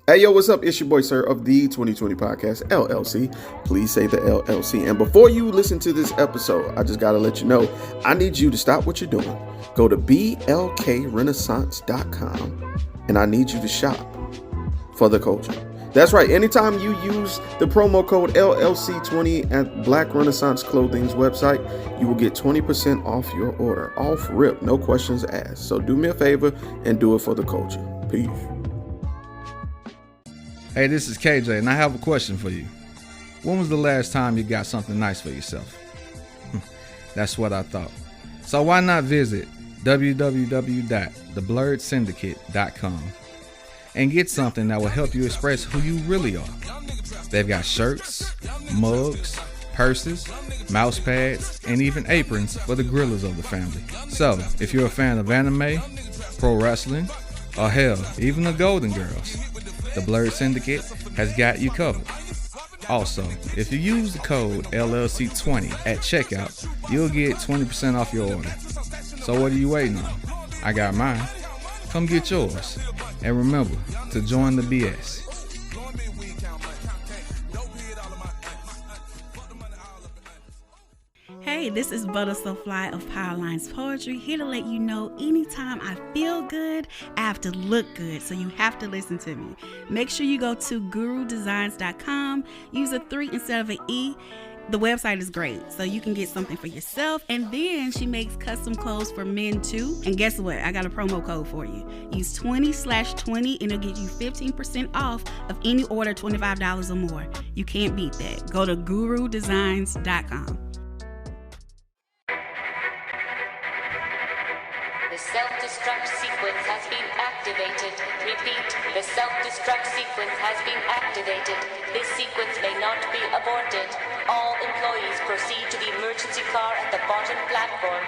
Hey, yo, what's up? It's your boy, Sir, of the 2020 Podcast, LLC. Please say the LLC. And before you listen to this episode, I just got to let you know, I need you to stop what you're doing. Go to blkrenaissance.com, and I need you to shop for the culture. That's right. Anytime you use the promo code LLC20 at Black Renaissance Clothing's website, you will get 20% off your order. Off rip, no questions asked. So do me a favor and do it for the culture. Peace. Hey, this is KJ, and I have a question for you. When was the last time you got something nice for yourself? That's what I thought. So why not visit www.theblurredsyndicate.com and get something that will help you express who you really are. They've got shirts, mugs, purses, mouse pads, and even aprons for the grillers of the family. So if you're a fan of anime, pro wrestling, or hell, even the Golden Girls, the Blurred Syndicate has got you covered. Also, if you use the code LLC20 at checkout, you'll get 20% off your order. So what are you waiting on? I got mine. Come get yours. And remember to join the BS. Hey, this is Butter So Fly of Powerlines Poetry, here to let you know anytime I feel good, I have to look good, so you have to listen to me. Make sure you go to gurudesigns.com, use a 3 instead of an E. The website is great, so you can get something for yourself, and then she makes custom clothes for men too. And guess what? I got a promo code for you. Use 20/20 and it'll get you 15% off of any order $25 or more. You can't beat that. Go to gurudesigns.com. The self-destruct sequence has been activated. Repeat, the self-destruct sequence has been activated. This sequence may not be aborted. All employees proceed to the emergency car at the bottom platform.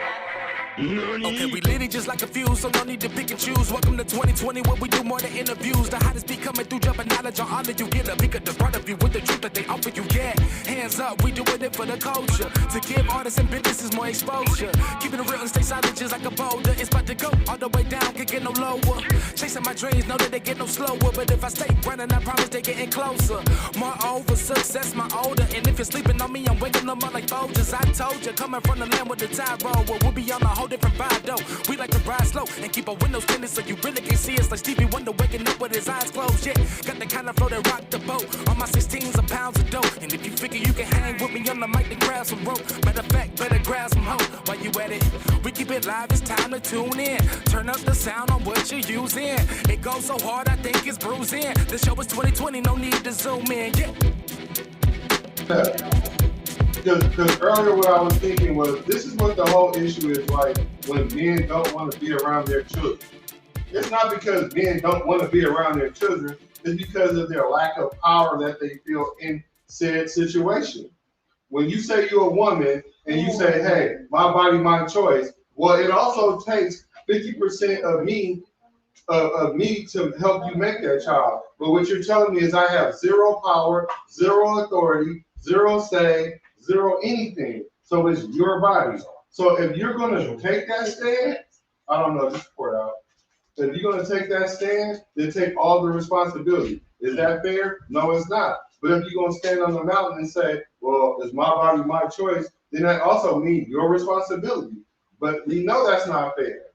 Okay, we lit it just like a fuse, so no need to pick and choose. Welcome to 2020, where we do more than interviews. The hottest be coming through, dropping knowledge on all of you. Get a pick of the front of you with the truth that they offer you. Yeah, hands up, we doing it for the culture. To give artists and businesses more exposure. Keeping it real and stay silent just like a boulder. It's about to go all the way down, can't get no lower. Chasing my dreams, know that they get no slower. But if I stay running, I promise they getting closer. Moreover, success my older. And if you're sleeping on me, I'm waking them up like Folgers. I told you, coming from the land with the tide roll. Well, we'll be on a whole different vibe though. We like to ride slow and keep our windows tinted so you really can see us. Like Stevie Wonder waking up with his eyes closed. Yeah, got the kind of flow that rock the boat. On my 16s of pounds of dope. And if you figure you can hang with me on the mic, then grab some rope. Matter of fact, better grab some hope. While you at it, we keep it live, it's time to tune in. Turn up the sound on what you're using. It goes so hard, I think it's bruising. The show is 2020, no need to zoom in. Yeah. Because earlier what I was thinking was, this is what the whole issue is like when men don't want to be around their children. It's not because men don't want to be around their children, it's because of their lack of power that they feel in said situation. When you say you're a woman and you say, hey, my body, my choice, well, it also takes 50% of me to help you make that child. But what you're telling me is I have zero power, zero authority, zero say, zero anything. So it's your body. So if you're going to take that stand, I don't know, just pour it out. If you're going to take that stand, then take all the responsibility. Is that fair? No, it's not. But if you're going to stand on the mountain and say, well, it's my body, my choice, then that also means your responsibility. But we know that's not fair.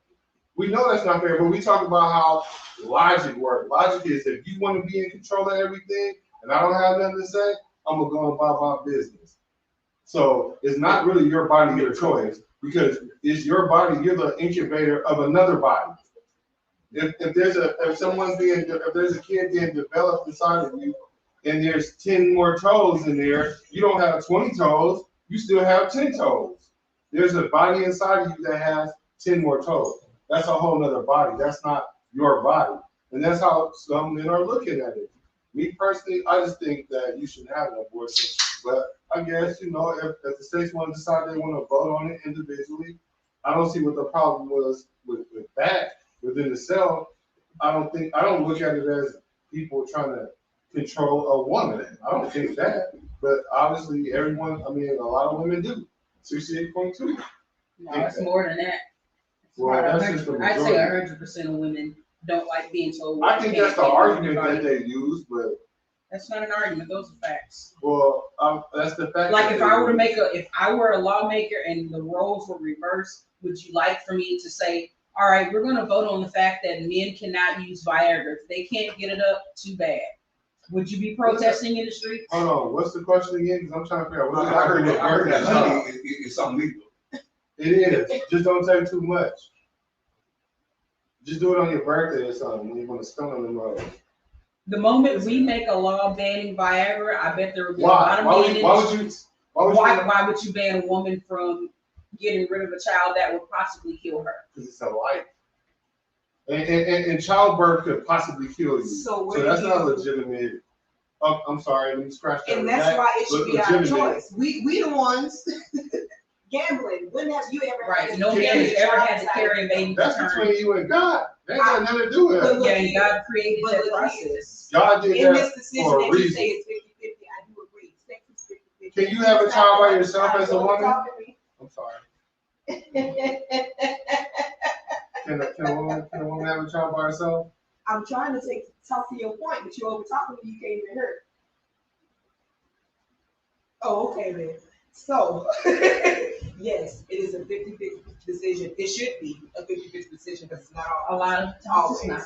We know that's not fair, but we talk about how logic works. Logic is if you want to be in control of everything and I don't have nothing to say, I'm going to go and buy my business. So it's not really your body, your choice, because it's your body, you're the incubator of another body. If there's a kid being developed inside of you and there's 10 more toes in there, you don't have 20 toes, you still have 10 toes. There's a body inside of you that has 10 more toes. That's a whole nother body. That's not your body. And that's how some men are looking at it. Me personally, I just think that you should have an abortion. But I guess, if the states want to decide they want to vote on it individually, I don't see what the problem was with that within the cell. I don't look at it as people trying to control a woman. I don't think that. But obviously a lot of women do. 68.2. No, it's more than that. Well, that's just the majority. I'd say 100% of women don't like being told. I think that's the argument that they use, but that's not an argument. Those are facts. well, that's the fact. Like if I were a lawmaker and the roles were reversed, would you like for me to say, all right, we're going to vote on the fact that men cannot use Viagra. If they can't get it up, too bad. Would you be protesting in the streets? Hold on, what's the question again? Because I'm trying to figure out what I heard that honey is something legal. It is. Just don't take too much. Just do it on your birthday or something when you want to stun on them road. The moment we make a law banning Viagra, I bet there would be a lot of men in the streets. Why would you ban a woman from getting rid of a child that would possibly kill her? Because it's a life. And childbirth could possibly kill you. So that's not legitimate. Oh, I'm sorry, let me scratch that. And that's why it should be our choice. We the ones gambling. When have you ever had no man has ever had to carry a baby? That's between you and God. That ain't got nothing to do with it. Yeah, and God created that process. God did in this decision for a that you reason. say it's 50-50, I do agree. Sex is 50-50. Can you have a child by yourself as a woman? I'm sorry. Can a woman have a child by herself? I'm trying to talk to your point, but you're over talking me, you can't even hear. Oh, okay then. So, yes, it is a 50-50 decision. It should be a 50-50 decision because it's not a lot of always.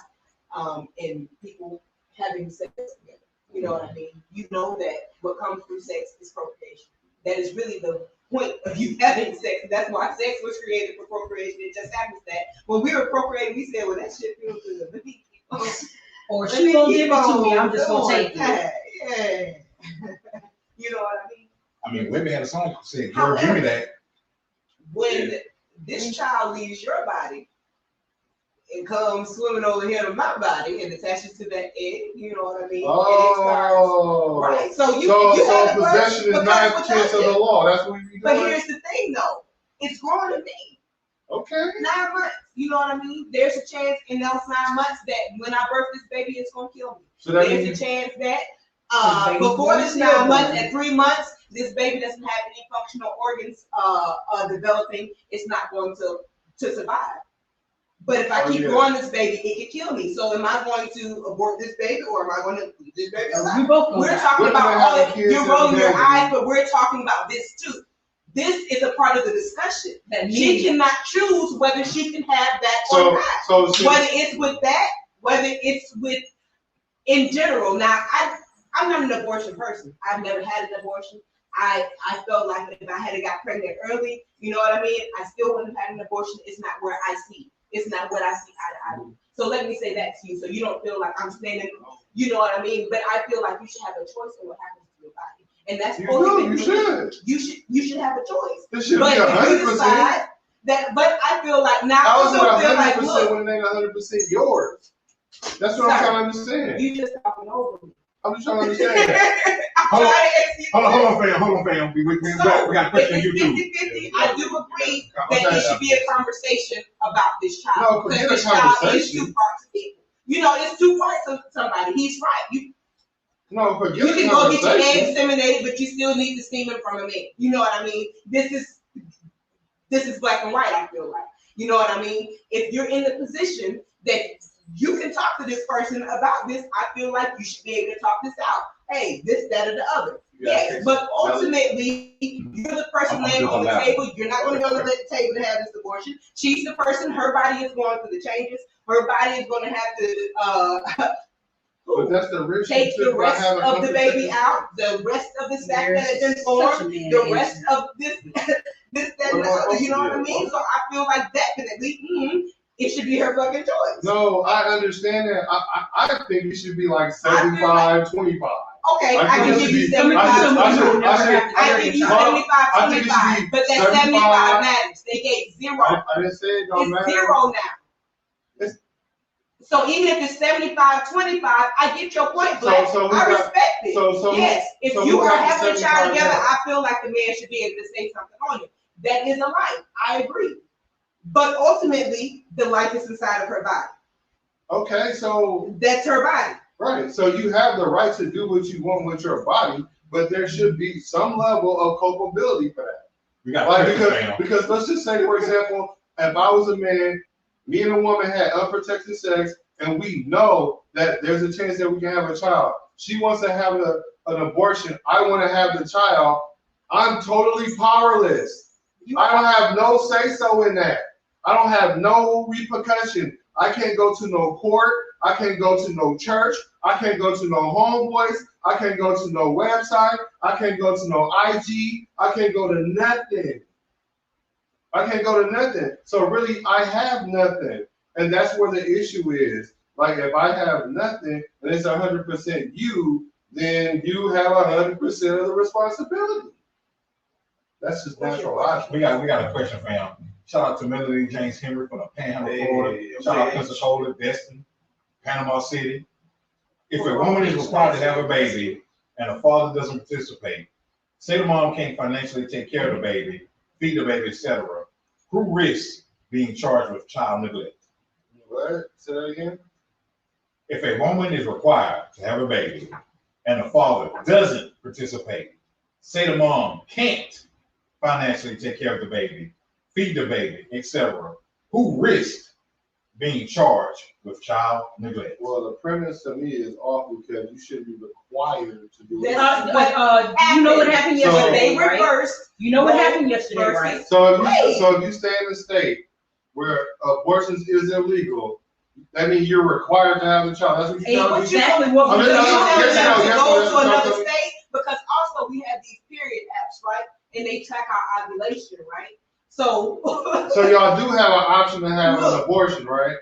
And people having sex together. You know what I mean? You know that what comes through sex is procreation. That is really the point of you having sex. That's why sex was created for procreation. It just happens that when we were procreating, we said, well, that shit feels good. Let me keep on. Or she gonna give it to me, I'm just gonna take it. Yeah. You know what I mean? I mean, women had a song saying, girl, give me that. When this child leaves your body and comes swimming over here to my body and attaches to that egg, you know what I mean? Oh, right. So so possession is 9% of the law. That's what you do. But here's the thing, though. It's growing to me. Okay. 9 months. You know what I mean? There's a chance in those 9 months that when I birth this baby, it's gonna kill me. So there's a chance that before this 9 months, at 3 months, this baby doesn't have any functional organs developing. It's not going to survive. But if I keep growing this baby, it could kill me. So am I going to abort this baby or am I going to leave this baby alive? We're talking about all of you're rolling your eyes, but we're talking about this too. This is a part of the discussion that she cannot choose whether she can have that or not. Whether it's with that, whether it's with in general. Now, I'm not an abortion person. I've never had an abortion. I felt like if I had got pregnant early, you know what I mean? I still wouldn't have had an abortion. It's not where I see. It's not what I see eye to eye. So let me say that to you, so you don't feel like I'm standing. You know what I mean? But I feel like you should have a choice in what happens to your body, and that's you should have a choice. This should but be 100%. If you decide that, but I feel like now how I is feel like 100% when it ain't 100% yours? That's what I'm trying to understand. You just talking over me. I'm just trying to understand that. Hold on, fam. We got a question here too. 50-50, I do agree that it should be a conversation about this child. No, because this child is 2 parts of people. You know, it's 2 parts of somebody. He's right. You can go get your egg inseminated, but you still need the semen from a man. You know what I mean? This is black and white, I feel like. You know what I mean? If you're in the position that you can talk to this person about this, I feel like you should be able to talk this out. Hey, this, that, or the other. Yes, but ultimately, you're the person laying on the table. You're not going to go to the table to have this abortion. She's the person. Her body is going through the changes. Her body is going to have to but that's the risk take the rest of the baby out, the rest of the sac that has been formed, the rest of this, that, and the other. You know what I mean? So I feel like definitely, it should be her fucking choice. No, I understand that. I think it should be like 75, 25. Okay, I can give you 75. I give you 75, 25. But that 75 matters. They gave 0. I didn't say it don't matter. It's 0 now. So even if it's 75, 25, I get your point, Black. I respect it. Yes, if you are having a child together, I feel like the man should be able to say something on it. That is a life. I agree. But ultimately, the life is inside of her body. Okay, so that's her body. Right. So you have the right to do what you want with your body, but there should be some level of culpability for that. We got because let's just say, for example, if I was a man, me and a woman had unprotected sex and we know that there's a chance that we can have a child. She wants to have an abortion. I want to have the child. I'm totally powerless. I don't have no say-so in that. I don't have no repercussion. I can't go to no court. I can't go to no church. I can't go to no homeboys. I can't go to no website. I can't go to no IG. I can't go to nothing. I can't go to nothing. So really, I have nothing. And that's where the issue is. Like, if I have nothing and it's 100% you, then you have 100% of the responsibility. That's just natural logic. We got a question, fam. Shout out to Melody James Henry from the Panhandle, Florida. Shout out to Pensacola, Destin, Panama City. If a woman is required to have a baby and the father doesn't participate, say the mom can't financially take care of the baby, feed the baby, etc., who risks being charged with child neglect? What? Say that again? If a woman is required to have a baby and the father doesn't participate, say the mom can't financially take care of the baby, feed the baby, etc., who risks being charged with child neglect? Well, the premise to me is off because you should be required to do it. You know what happened yesterday, They right? reversed. You know what happened yesterday, right? So if you stay in a state where abortions is illegal, that means you're required to have a child. That's what you're telling me. Exactly what I'm we're just- doing. yes, You yes, go yes, to another yes, state because also we have these period apps, right? And they track our ovulation, right? So. So y'all do have an option to have an abortion, right?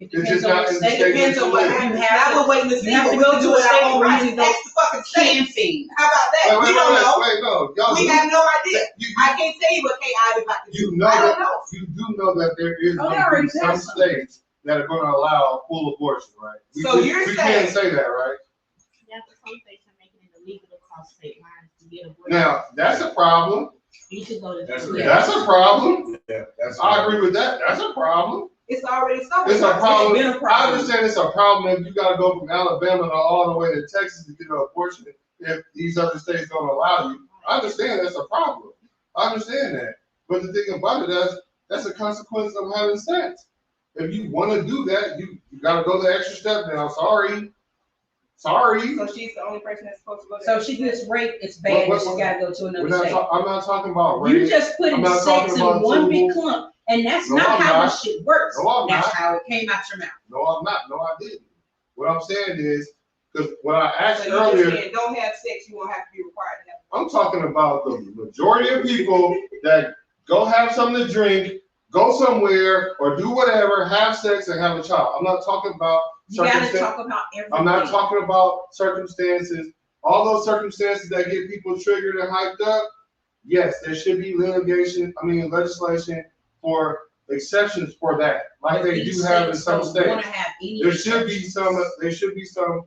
It It's depends just on not the in the state. state Depends that on you what live. happens. You have Now we're waiting to see you have what to we go can to do a with state our own where rights. you can go That's the fucking can state. feed. How about that? We don't know. Wait, no. Y'all We do. have no idea. You, I can't tell you what KI is about to do. you know I don't that know. you do know that there is Oh, they going to already be some passed something. states that are going to allow full abortion, right? So you're we saying- can't say that, right? Yeah, but some states are making it illegal to cross state lines to get abortion. Now that's a problem. You should go to. That's jail. right. That's a problem. Yeah, that's I agree with that. That's a problem. It's already started. It's a problem. been a problem. I understand it's a problem if you got to go from Alabama to all the way to Texas to get an abortion if these other states don't allow you. I understand that's a problem. I understand that. But the thing about it is that's a consequence of having sex. If you want to do that, you got to go the extra step now. Sorry. So she's the only person that's supposed to go So there. she gets raped, it's bad, and she's gotta go to another state. I'm not talking about rape. You just put I'm in not sex talking in about one big two- clump, and that's No, not I'm how not. this shit works. No, I'm That's not. how it came out your mouth. No, I'm not. No, I didn't. What I'm saying is, because when I asked So you earlier, just saying don't have sex, you won't have to be required to have. I'm talking about the majority of people that go have something to drink, go somewhere, or do whatever, have sex and have a child. I'm not talking about You gotta circumstances. talk about everything. I'm not talking about circumstances. All those circumstances that get people triggered and hyped up. Yes, there should be legislation for exceptions for that, like they do have in some states. There should be some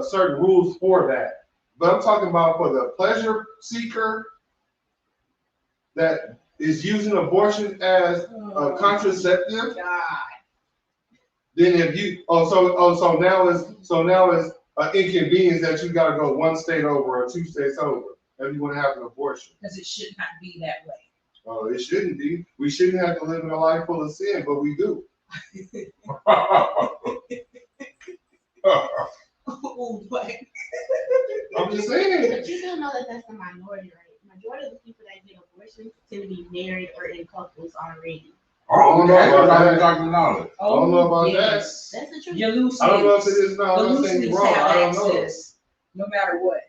certain rules for that. But I'm talking about for the pleasure seeker that is using abortion as a contraceptive. God. Then if you so now is an inconvenience that you got to go one state over or two states over if you want to have an abortion. Because it should not be that way. Oh, it shouldn't be. We shouldn't have to live in a life full of sin, but we do. Oh, but I'm just saying. But you do know that that's the minority, right? Majority of the people that get abortions tend to be married or in couples already. Oh, I don't know about that. Dr. Knowledge. I don't know about yes. That's the truth. Your loose I don't know if it lips. is not. The I'm not loose saying lips you're wrong. have I don't know. access, no matter what.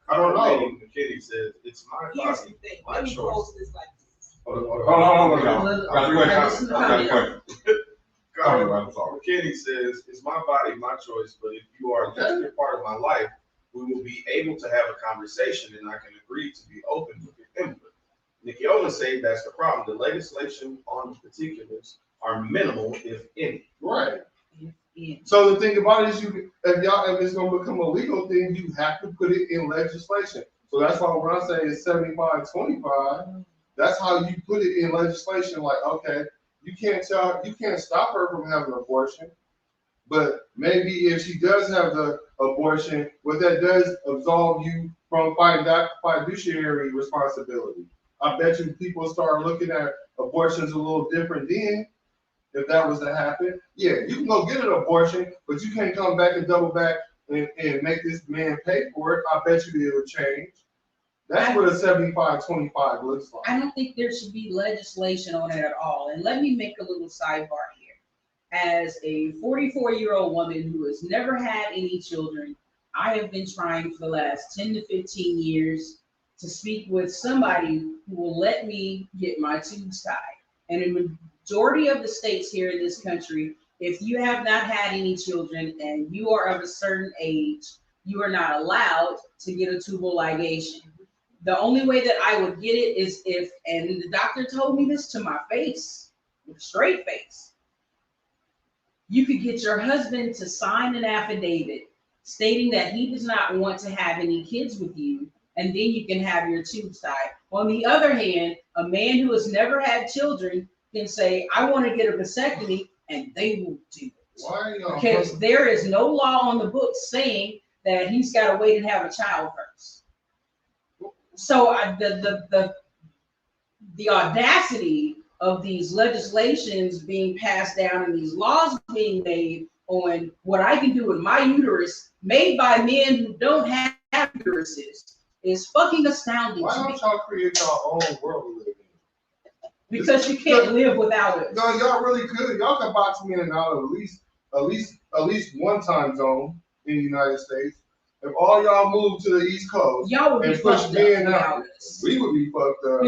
I don't know. McKinney says it's my here's body. the thing. Let me post this like this. Hold on. Got a question. I got a question. I'm sorry. McKinney says it's my body, my choice. But if you are a desperate part of my life, we will be able to have a conversation, and I can agree to be open with your input. Nikiola say that's the problem. The legislation on the particulars are minimal, if any. Right. So the thing about it is, if it's going to become a legal thing, you have to put it in legislation. So that's why when I say it's 75-25, that's how you put it in legislation. Like, okay, you can't stop her from having an abortion, but maybe if she does have the abortion, what that does absolve you from fiduciary responsibility. I bet you people start looking at abortions a little different then. if that was to happen, yeah, you can go get an abortion, but you can't come back and double back and make this man pay for it. I bet you it'll change. That's what a 75-25 looks like. I don't think there should be legislation on it at all. And let me make a little sidebar here. As a 44-year-old woman who has never had any children, I have been trying for the last 10 to 15 years to speak with somebody who will let me get my tubes tied. And in the majority of the states here in this country, if you have not had any children and you are of a certain age, you are not allowed to get a tubal ligation. The only way that I would get it is if, and the doctor told me this to my face, with a straight face, you could get your husband to sign an affidavit stating that he does not want to have any kids with you, and then you can have your tubes tied. On the other hand, a man who has never had children can say, I want to get a vasectomy, and they will do it. Why because there is no law on the books saying that he's got to wait and have a child first. So the audacity of these legislations being passed down and these laws being made on what I can do with my uterus, made by men who don't have uteruses, is fucking astounding. Why don't y'all create your own world to live in? Because you can't live without it. No, y'all really could. Y'all can box me in and out of at least one time zone in the United States. If all y'all moved to the East Coast and pushed me in out, we would be fucked up.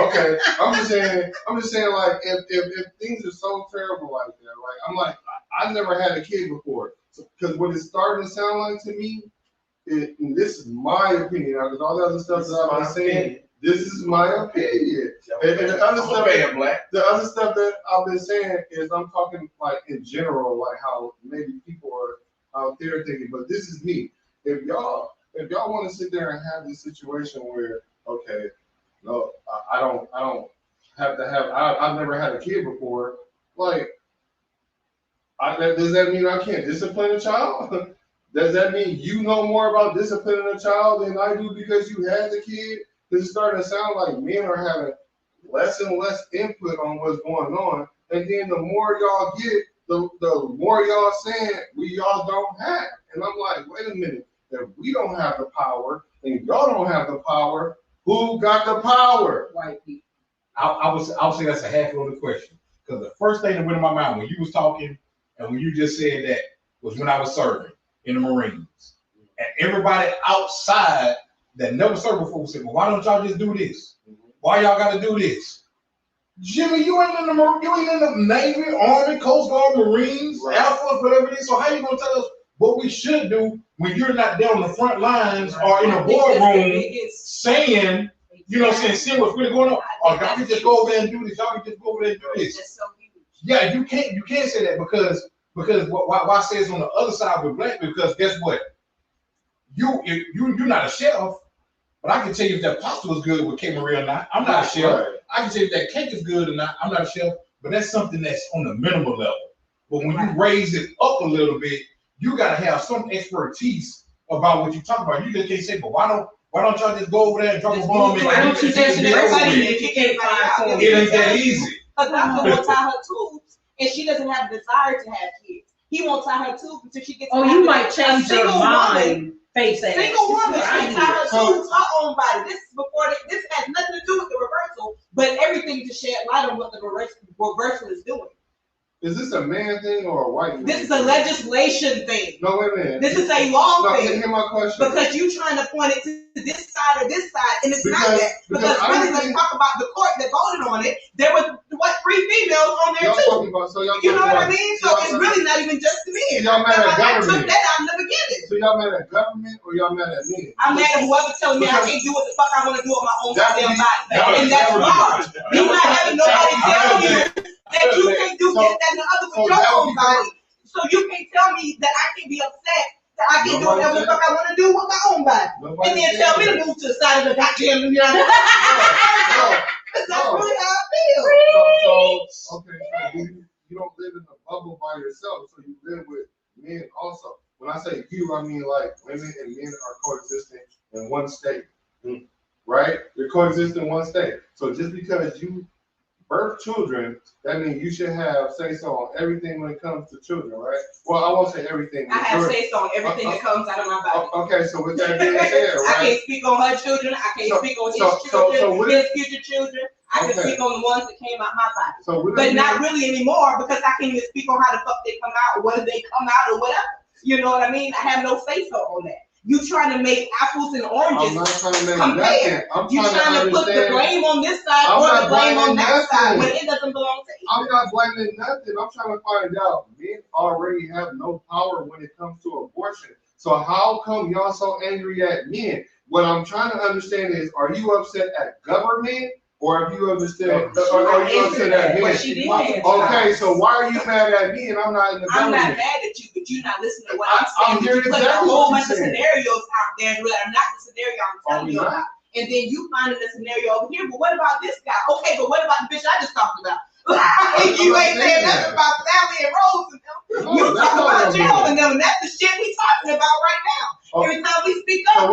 Okay, I'm just saying, like, if things are so terrible like that, like, I never had a kid before, because what it's starting to sound like to me, and this is my opinion, because all the other stuff that I've been saying, this is my opinion. And the other stuff that I've been saying is I'm talking like in general, like how maybe people are out there thinking, but this is me. If y'all want to sit there and have this situation where, okay, no, I don't have to have, I've never had a kid before, like, does that mean I can't discipline a child? Does that mean you know more about disciplining a child than I do because you had the kid? Because it's starting to sound like men are having less and less input on what's going on. And then the more y'all get, the more y'all saying y'all don't have. And I'm like, wait a minute. If we don't have the power and y'all don't have the power, who got the power? White people. I would say that's a half-loaded question. Because the first thing that went in my mind when you was talking and when you just said that was when I was serving in the Marines. And everybody outside that never served before said, well, why don't y'all just do this? Why y'all got to do this? Jimmy, you ain't in the Navy, Army, Coast Guard, Marines, right. Air Force, whatever it is. So how you gonna tell us what we should do when you're not there on the front lines or in a boardroom saying, you know, seeing what's really going on? Or y'all can just go over there and do this. Y'all can just go over there and do this. That's so huge. Yeah, you can't say that because why I say it's on the other side with black, because guess what? You're not a chef, but I can tell you if that pasta was good with KMarie or not. I'm not a chef. Right. I can tell you if that cake is good or not. I'm not a chef, but that's something that's on the minimal level. But when you raise it up a little bit, you gotta have some expertise about what you talk about. You just can't say, but why don't y'all just go over there and drop a bomb? Why don't you just everybody and kick everybody out? It ain't that easy. A doctor will tie her tubes, and she doesn't have a desire to have kids. He won't tie her tubes until she gets. Oh, you might change your mind. Face ass. Single woman, she tie her tubes, her own body. This is before this has nothing to do with the reversal, but everything to shed light on what the reversal is doing. Is this a man thing or a white man? This is a legislation thing. No, wait a minute. This is a law thing. Hear my question. Because you trying to point it to this side or this side, and it's not that. Because really, let's talk about the court that voted on it. There was 3 females on there too. You know what I mean? So it's really not even just the men. Y'all mad at government? I took that out in the beginning. So y'all mad at government or y'all mad at men? I'm mad at whoever telling me I can't do what the fuck I want to do with my own goddamn body, and that's wrong. You not having nobody tell you that you can't do this, that, and the other with your own body. So you can't tell me that I can't be upset that I can't do whatever the fuck I want to do with my own body. And then tell me to move to the side of the goddamn United States. That's really how I feel. So you don't live in a bubble by yourself, so you live with men also. When I say you, I mean like women and men are coexisting in one state, right? You're coexisting in one state. So just because you birth children, that means you should have say-so on everything when it comes to children, right? Well, I won't say everything. I have say-so on everything that comes out of my body. Okay, so with that being said, right? I can't speak on her children. I can't speak on his children, his future children. I can speak on the ones that came out my body. But not really anymore because I can't even speak on how the fuck they come out or whether they come out or whatever. You know what I mean? I have no say-so on that. You trying to make apples and oranges compare. You trying to put the blame on this side or the blame on that side when it doesn't belong to you. I'm not blaming nothing. I'm trying to find out. Men already have no power when it comes to abortion. So how come y'all so angry at men? What I'm trying to understand is, are you upset at government? Or have you understand? Or are you upset at me? Okay, so why are you mad at me and I'm not in the government? I'm not mad at you, but you're not listening to what I'm saying. I'm hearing exactly a whole bunch of scenarios out there that are not the scenario I'm telling you about. And then you find a scenario over here, but what about this guy? Okay, but what about the bitch I just talked about? You ain't saying nothing about Sally and Rose and them. You talking about Gerald and them, and that's the shit we talking about right now. Every time we speak up,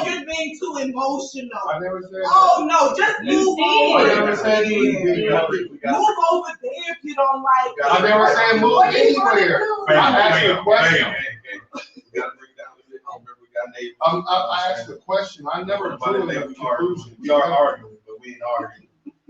you're being too emotional. I never said no, just move on. I never said you was being move over there if you don't like it. I never said move anywhere. I asked a question. I asked a question. I never drew a conclusion. We are arguing, but we ain't arguing.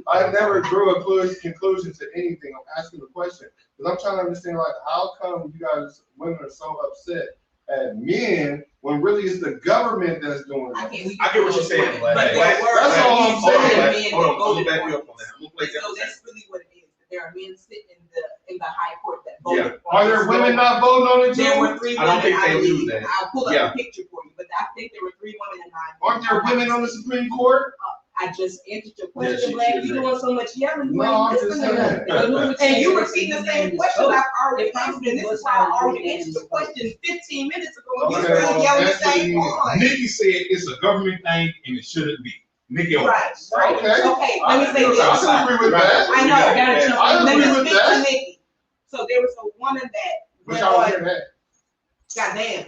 I never drew a conclusion to anything. I'm asking the question because I'm trying to understand, like, how come you guys, women, are so upset at men when really it's the government that's doing it? I get what you're saying, Black. That's all I'm saying. Hold on, let me back you up on that. So that's really what it is. There are men sitting in the high court that voted. Are there women not voting on it too? There were 3 women. I don't think they do that. I'll pull up a picture for you, but I think there were 3 women and 9 men. Aren't there women on the Supreme Court? I just answered your question, Black. You doing so much yelling. No, I'm just saying. And you repeat the same question I've already answered, and this is why I already answered the question 15 minutes ago. You're still yelling the same one. Nikki said it's a government thing and it shouldn't be. Nikki, right. Okay. Let me say this. I agree with that. I know. I agree with that. Nikki. So there was a woman that. But y'all hear that? Goddamn.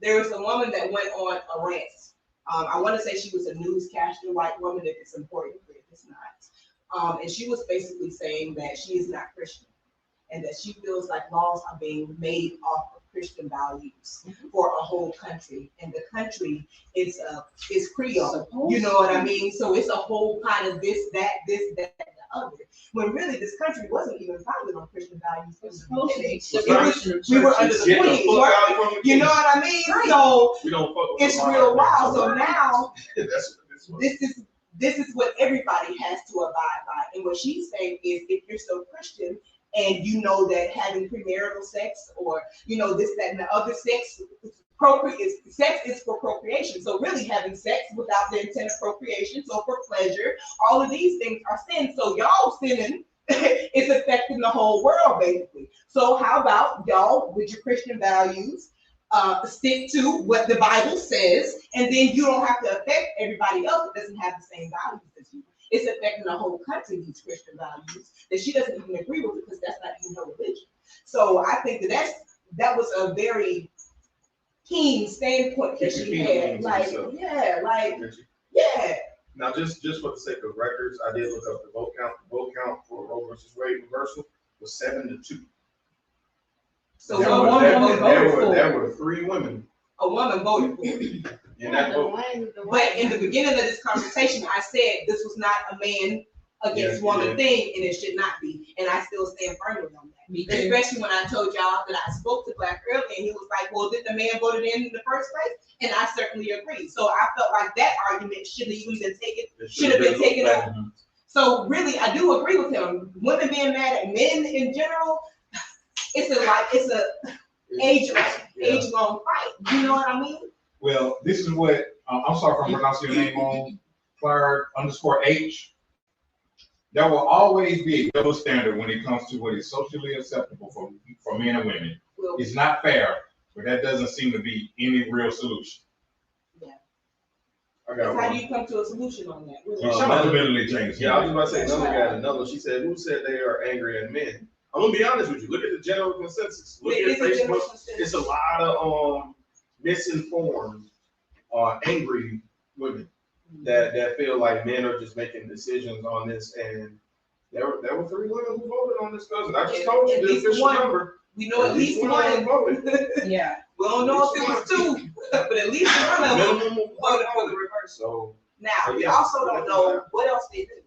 There was a woman that went on a rant. I want to say she was a newscaster, white woman, if it's important, but if it's not. And she was basically saying that she is not Christian and that she feels like laws are being made off of Christian values for a whole country. And the country is Creole. You know what I mean? So it's a whole kind of this, that, and the other. When really this country wasn't even founded on Christian values. We were under the queen. You know what I mean? So it's real wild. So now this is what everybody has to abide by. And what she's saying is, if you're so Christian and you know that having premarital sex or this, that, and the other sex is for procreation. So really having sex without the intent of procreation, so for pleasure, all of these things are sin. So y'all sinning is affecting the whole world basically. So how about y'all with your Christian values, stick to what the Bible says, and then you don't have to affect everybody else that doesn't have the same values as you. It's affecting the whole country, these Christian values, that she doesn't even agree with because that's not even her religion. So I think that was a very keen standpoint that she had. Now, just for the sake of records, I did look up the vote count. The vote count for Roe versus Wade reversal was 7-2. So there were 3 women. A woman voted for it. In that vote. But in the beginning of this conversation, I said this was not a man against woman thing, and it should not be. And I still stand firmly on that. Especially when I told y'all that I spoke to Black earlier, and he was like, well, did the man vote in the first place? And I certainly agree. So I felt like that argument should have been taken over. So really, I do agree with him. Women being mad at men in general, it's a age-long fight. You know what I mean? Well, this is what I'm sorry if I'm pronouncing your name wrong. Claire_H. There will always be a double standard when it comes to what is socially acceptable for men and women. It's not fair, but that doesn't seem to be any real solution. Yeah. How do you come to a solution on that? Fundamentally, James. Yeah, I was about to say another. She said, "Who said they are angry at men?" I'm gonna be honest with you. Look at the general consensus. Look at Facebook. It's a lot of misinformed, angry women. that feel like men are just making decisions on this, and there were 3 women who voted on this cousin. I just told you the official number. We know at least one voted. Yeah. We don't know if it was 2, but at least one of them Minimum voted for the reverse. So Now, we also don't know what else they do.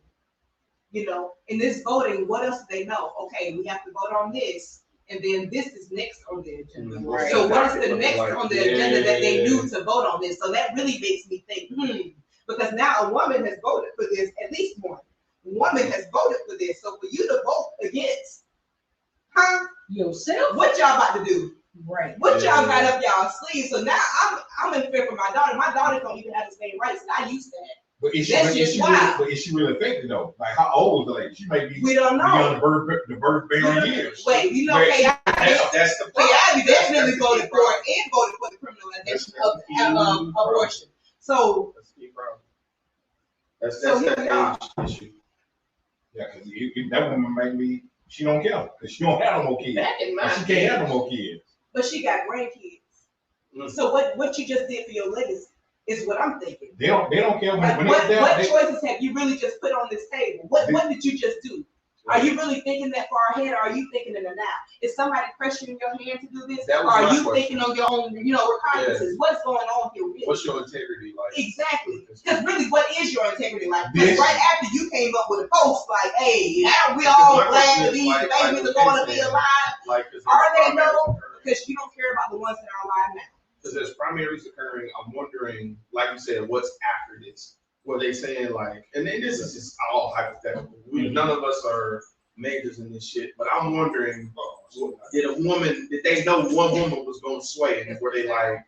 You know, in this voting, what else do they know? Okay, we have to vote on this, and then this is next on the agenda. Right. So what is the next on the agenda that they knew to vote on this? So that really makes me think, because now a woman has voted for this, at least one woman has voted for this. So for you to vote against, yourself, what y'all about to do? Right. What y'all got up y'all sleeve? So now I'm in fear for my daughter. My daughter don't even have the same rights that I used to have. But is she really affected though? Like how old is the lady? She may be. We don't know. Beyond the birth bearing years. Wait, you know, that's the I definitely voted for it and voted for the criminalization of abortion. So that's that age issue. Yeah, because that woman made me. She don't care because she don't have no more kids. She can't have no more kids. But she got grandkids. So what you just did for your legacy is what I'm thinking. They don't care. Like what choices have you really just put on this table? What did you just do? Are you really thinking that far ahead, or are you thinking in the now? Is somebody pressuring your hand to do this? Or are you thinking on your own, recognizances? What's going on here? Really? What's your integrity like? Exactly. Because really, what is your integrity like? Because right after you came up with a post like, hey, we all glad these babies are going to be alive. Are they though? Because you don't care about the ones that are alive now. Because there's primaries occurring. I'm wondering, like you said, what's after this? Were they saying like, and then this is just all hypothetical. None of us are majors in this shit, but I'm wondering, did they know one woman was going to sway, and were they like,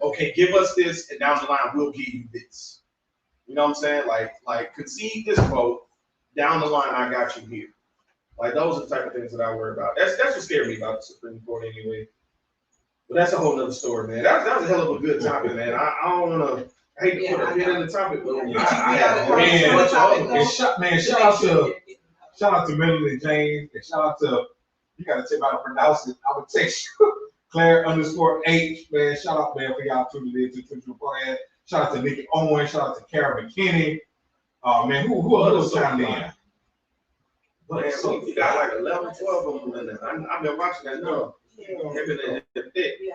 okay, give us this, and down the line we'll give you this? You know what I'm saying? Like concede this vote, down the line I got you here. Like those are the type of things that I worry about. That's what scared me about the Supreme Court anyway. But that's a whole nother story, man. That was a hell of a good topic, man. I don't want to. I hate to put a pin in the topic, but shout out to Melanie James, and shout out to, you got to tell me how to pronounce it. I would text you, Claire_H, man. Shout out, man, for y'all tuning in to Tutu's Plan. Shout out to Nikki Owen. Shout out to Kara McKinney. Man, who else chimed in? Man, you got like 11, 12 of them in there. I've been watching that now. Yeah,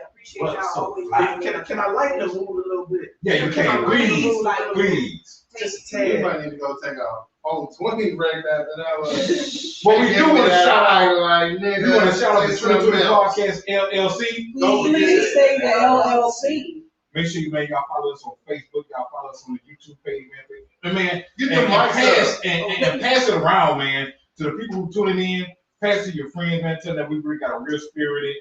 appreciate y'all always. Can I lighten the mood a little bit? Yeah, you can. Please. Just a tad. We might need to go take a whole 20 break after that one. But we do want to shout out. Like, nigga, we want to shout out the 2020 Podcast LLC. Please say the LLC. Make sure you, man, y'all follow us on Facebook. Y'all follow us on the YouTube page, man. Man, and pass it around, man, to the people who tuning in. Pass it to your friends, man. Tell them that we really got a real spirited,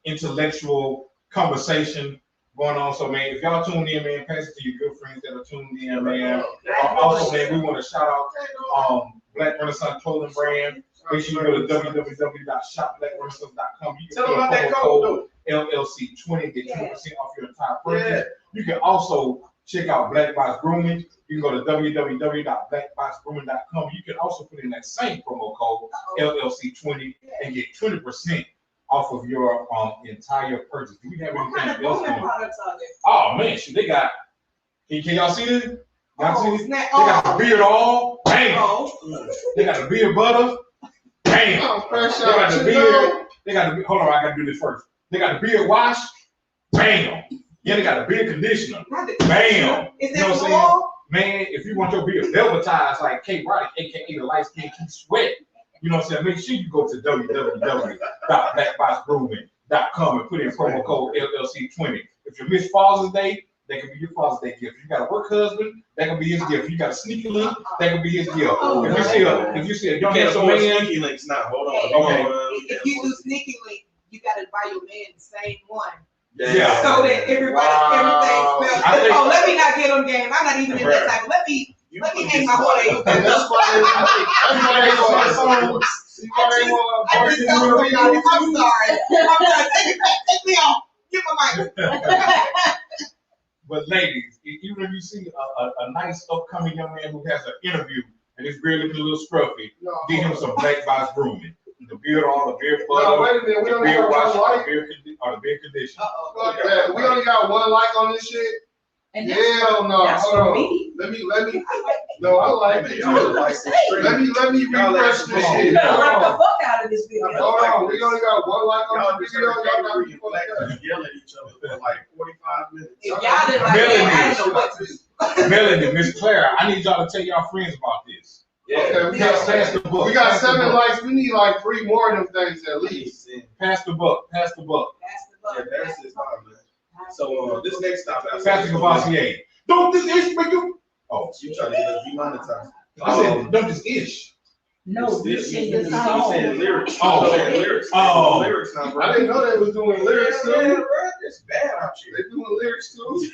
intellectual conversation going on. So, man, if y'all tune in, man, pass it to your good friends that are tuned in, man. Also, man, we want to shout out Black Renaissance Clothing Brand. Make sure you go to www.shopblackrenaissance.com. You can tell them about that code, LLC20, get 20% off your entire purchase. You can also check out Black Box Grooming. You can go to www.blackboxgrooming.com. You can also put in that same promo code LLC20 and get 20% off of your entire purchase. Do we have anything else? Oh man, shit, they got. Can y'all see this? Y'all see this? They got the beard all. Bam. They got the beard butter. Bam. They got the. Hold on, I gotta do this first. They got the beard wash. Bam. Yeah, they got the beard conditioner. Bam. Is you know what I'm saying? Man, if you want your beard velvetized like KMarie, aka the light skin keep sweat, you know what I'm saying? Make sure you go to www.blackboxgrooming.com and put in promo code LLC20. If you miss Father's Day, that could be your Father's Day gift. If you got a work husband, that could be his gift. If you got a sneaky link, that could be his gift. If you see a young handsome man, sneaky links now. Hold on. Okay. If you do sneaky link, you gotta buy your man the same one. Yeah. So that everything smells. Oh, let me not get on game. I'm not even in that type. Let me hang my whole day. That's why I'm sorry. Take me off. Get my mic. But ladies, even if you see a nice upcoming young man who has an interview and his beard looking a little scruffy, get him some Black Box Grooming. The beard on, the beard butter, no, wait a minute. We the only beard got wash, one like. the beard conditioner. Fuck that. We only got one like on this shit. And Hell no, that's hold for on. me. Let me, no, I like it Y'all too. like some straight. Let me refresh this shit. You gotta Hold work the on. fuck out of this video. Hold on, we only got one like Y'all on the just video, heard y'all got KMarie me and fucked Black up. yell at each other for like 45 minutes. If y'all didn't like that, I don't know what to do. Melanie, Miss Clara, I need y'all to tell y'all friends about this. Okay, Pass the book. we got Pass the 7 book. likes, we need like 3 more of them things at least. Pass the book. Pass the book. Yeah, that's his time, man. So this next topic, Patrick Cavassier. Don't this ish make you? Oh, you trying to get us demonetized? I said don't this ish. No, you sing the You song. said lyrics. Oh. You said lyrics. Oh. Lyrics now, bro. I didn't know they was doing lyrics Yeah, too. bro, it's bad out here. They doing lyrics too.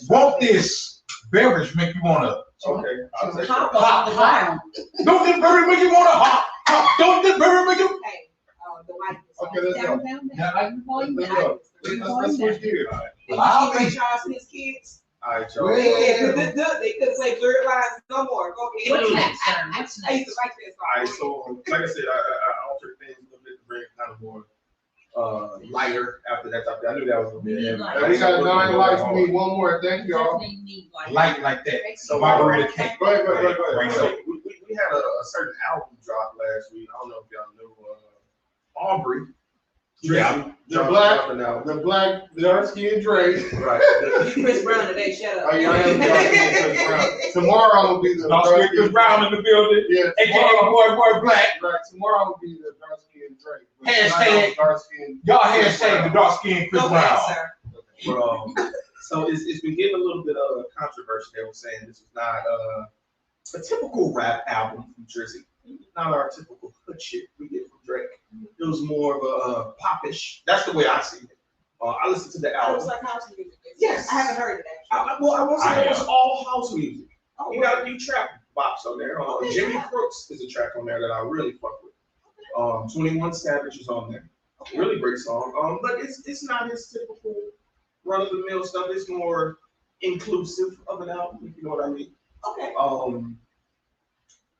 Won't this beverage make you wanna Okay, I'll take Hop that. off the ground. don't this beverage make you wanna hop? Don't this beverage make you? Hey, the white. Okay, let's go. Down. Yeah, I- Let's go. Let's switch gears. Did I'll you see Ray be- Charles and his kids? All right, y'all. They couldn't say blurred lines no more. Go ahead. What's next, sir? What's I used next? to like this All right, song. so like I said, I altered things a little bit to bring it kind of more lighter after that topic. I knew that was gonna be heavy. Light. And we got 9 likes, we need 1 more, thank y'all. Definitely need Like that. So Margarita cake. Go ahead, go ahead, go Right. ahead. So we had a certain album drop last week. I don't know if y'all knew Aubrey. Yeah. The black, dropped an album. the black, dark skinned Drake. Right. You Chris Brown today, shut up. Oh yeah, I am dark-skinned Chris Brown. Tomorrow will be the Don't dark skip Chris Brown in the building. Yeah, AKA tomorrow, Boi Black. right, tomorrow will be the dark skinned Drake. But Hashtag- tonight I'm dark-skinned. Y'all hashtag the dark skinned Chris Go ahead, Brown. sir. But, so it's been getting a little bit of controversy. They were saying this was not a typical rap album from Drizzy. Not our typical hood shit we get from Drake. It was more of a popish. That's the way I see it. I listened to the It album. was like house music. Yes. I haven't heard it actually. I won't say it was all house music. Oh, You got a few trap bops on there. Okay, Jimmy yeah. Crooks is a track on there that I really fuck with. 21 Savage is on there. Okay. Really great song. But it's not his typical run of the mill stuff. It's more inclusive of an album, if you know what I mean. Okay.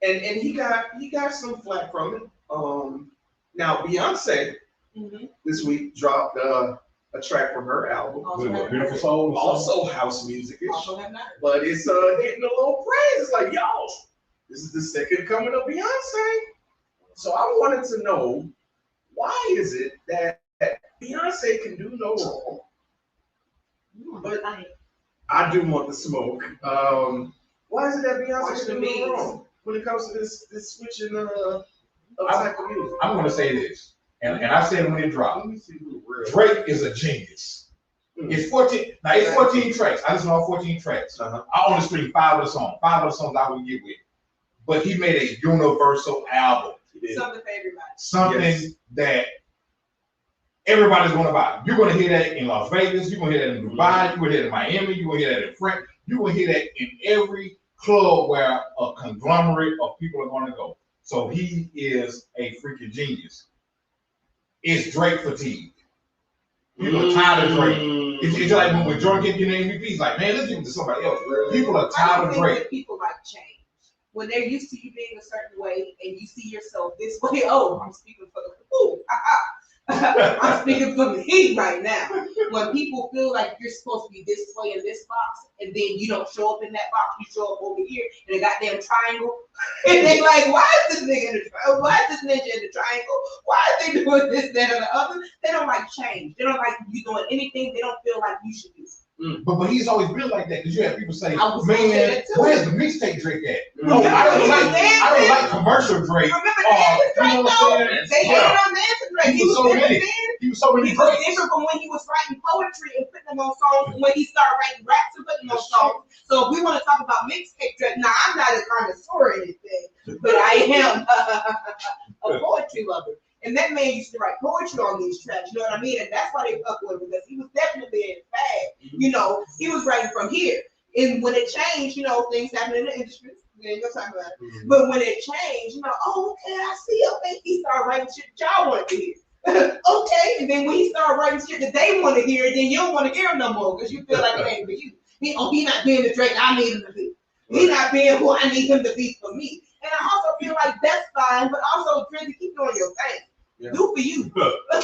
And he got some flack from it. Now Beyonce this week dropped a track from her album. Also have Beautiful heard. soul. Also house music-ish. Also have not heard. But it's getting a little praise. It's like, yo, this is the second coming of Beyonce. So I wanted to know, why is it that Beyonce can do no wrong, but I do want the smoke? Why is it that Beyonce can do no wrong when it comes to this switching of type of music? I'm gonna say this, and I said when it dropped, Let me see who real. Drake is a genius. It's 14. Now it's 14 tracks. I listened to all 14 tracks. Uh-huh. I only streamed 5 of the songs. 5 of the songs I would get with. But he made a universal album. Something for everybody. Something Yes. that everybody's gonna buy. You're gonna hear that in Las Vegas. You're gonna hear that in Dubai. You're gonna hear that in Miami. You're gonna hear that in France. You're gonna hear that in every club where a conglomerate of people are gonna go. So he is a freaking genius. It's Drake fatigue. People are tired of Drake. It's just like when Jordan kept getting MVP, he's like, man, let's give it to somebody else. People are I tired don't of think Drake. that people like change. When they're used to you being a certain way and you see yourself this way, oh, I'm speaking for the ooh, I'm speaking for me right now. When people feel like you're supposed to be this way in this box, and then you don't show up in that box, you show up over here in a goddamn triangle, and they like, why is this nigga in the triangle? Why is this ninja in the triangle? Why are they doing this, that, and the other? They don't like change. They don't like you doing anything they don't feel like you should do. But he's always been like that because you have people say, I was gonna say man, that too. where's the mixtape Drake at? No, I don't like commercial Drake. Remember the You Dancing know Drake what though? I'm saying? They hated on Dancing Drake. He was so different many. then. He was so many He was Drakes. different from when he was writing poetry and putting them on songs and when he started writing raps and putting them on songs. So if we want to talk about mixtape Drake, now I'm not a connoisseur or anything, but I am a poetry lover. And that man used to write poetry on these tracks, you know what I mean? And that's why they fuck with him, because he was definitely in fad. You know, he was writing from here. And when it changed, you know, things happen in the industry. We ain't gonna talk about it. But when it changed, you know, oh, okay, I see. Okay, he started writing shit that y'all want to hear. Okay, and then when he started writing shit that they want to hear, then you don't want to hear him no more because you feel like it ain't for you. He not being the Drake I need him to be. He not being who I need him to be for me. And I also feel like that's fine, but also Drizzy, keep doing your thing. Yeah. Do for you.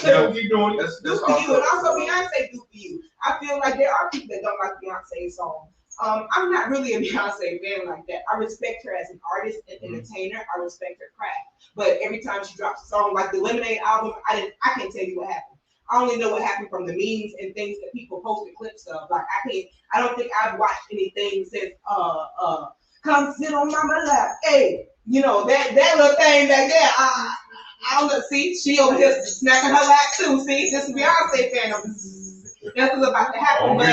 Keep doing it. Do for you, and also Beyonce do for you. I feel like there are people that don't like Beyonce's song. I'm not really a Beyonce fan like that. I respect her as an artist and entertainer. I respect her craft. But every time she drops a song, like the Lemonade album, I can't tell you what happened. I only know what happened from the memes and things that people posted clips of. Like I don't think I've watched anything since come sit on my lap. Hey, you know, that little thing back there. I don't know. See, she over here smacking her lap too. See, this is Beyonce fan. That's what's about to happen. But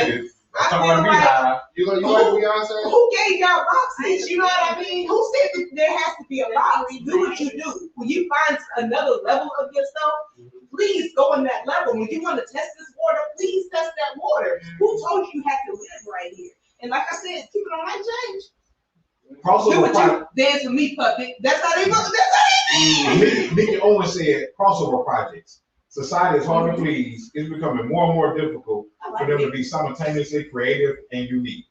I feel like you like Beyonce? Who gave y'all boxes? You know what I mean? Who said that there has to be a box? Do what you do. When you find another level of yourself, please go in that level. When you want to test this water, please test that water. Who told you have to live right here? And like I said, people don't like change. Do what you dance with me, puppet. That's how they look. That's how they Nikki Owens said crossover projects. Society is hard to please. It's becoming more and more difficult for them to be simultaneously creative and unique.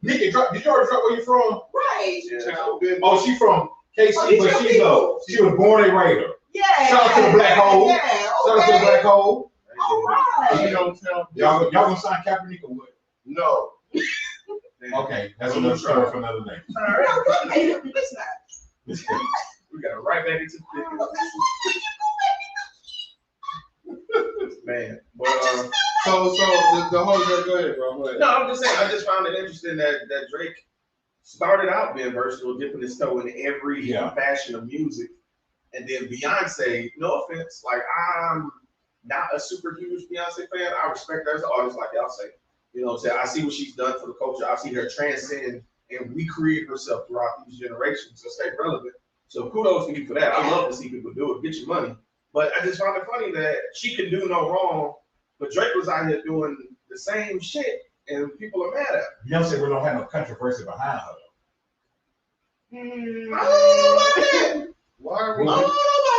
Nikki, did you already drop where you from? Right. Yeah. Oh, she from KC, but she was born a Raider. Yeah. Shout out to the Black Hole. Yeah. Shout out to the Black Hole. All right. Y'all gonna sign Kaepernick or what? No. Okay, that's another story for another day. All right. We got right back into the man. But so the whole go ahead, bro. Go ahead. no, I'm just saying. I just found it interesting that Drake started out being versatile, dipping his toe in every fashion of music, and then Beyonce. No offense, like I'm not a super huge Beyonce fan. I respect her as an artist, like y'all say. You know what I'm saying? I see what she's done for the culture. I see her transcend and recreate herself throughout these generations to stay relevant. So kudos to you for that. I love to see people do it. Get your money. But I just found it funny that she can do no wrong, but Drake was out here doing the same shit, and people are mad at her. Beyonce really don't have no controversy behind her. I don't know about that. Why? I don't know about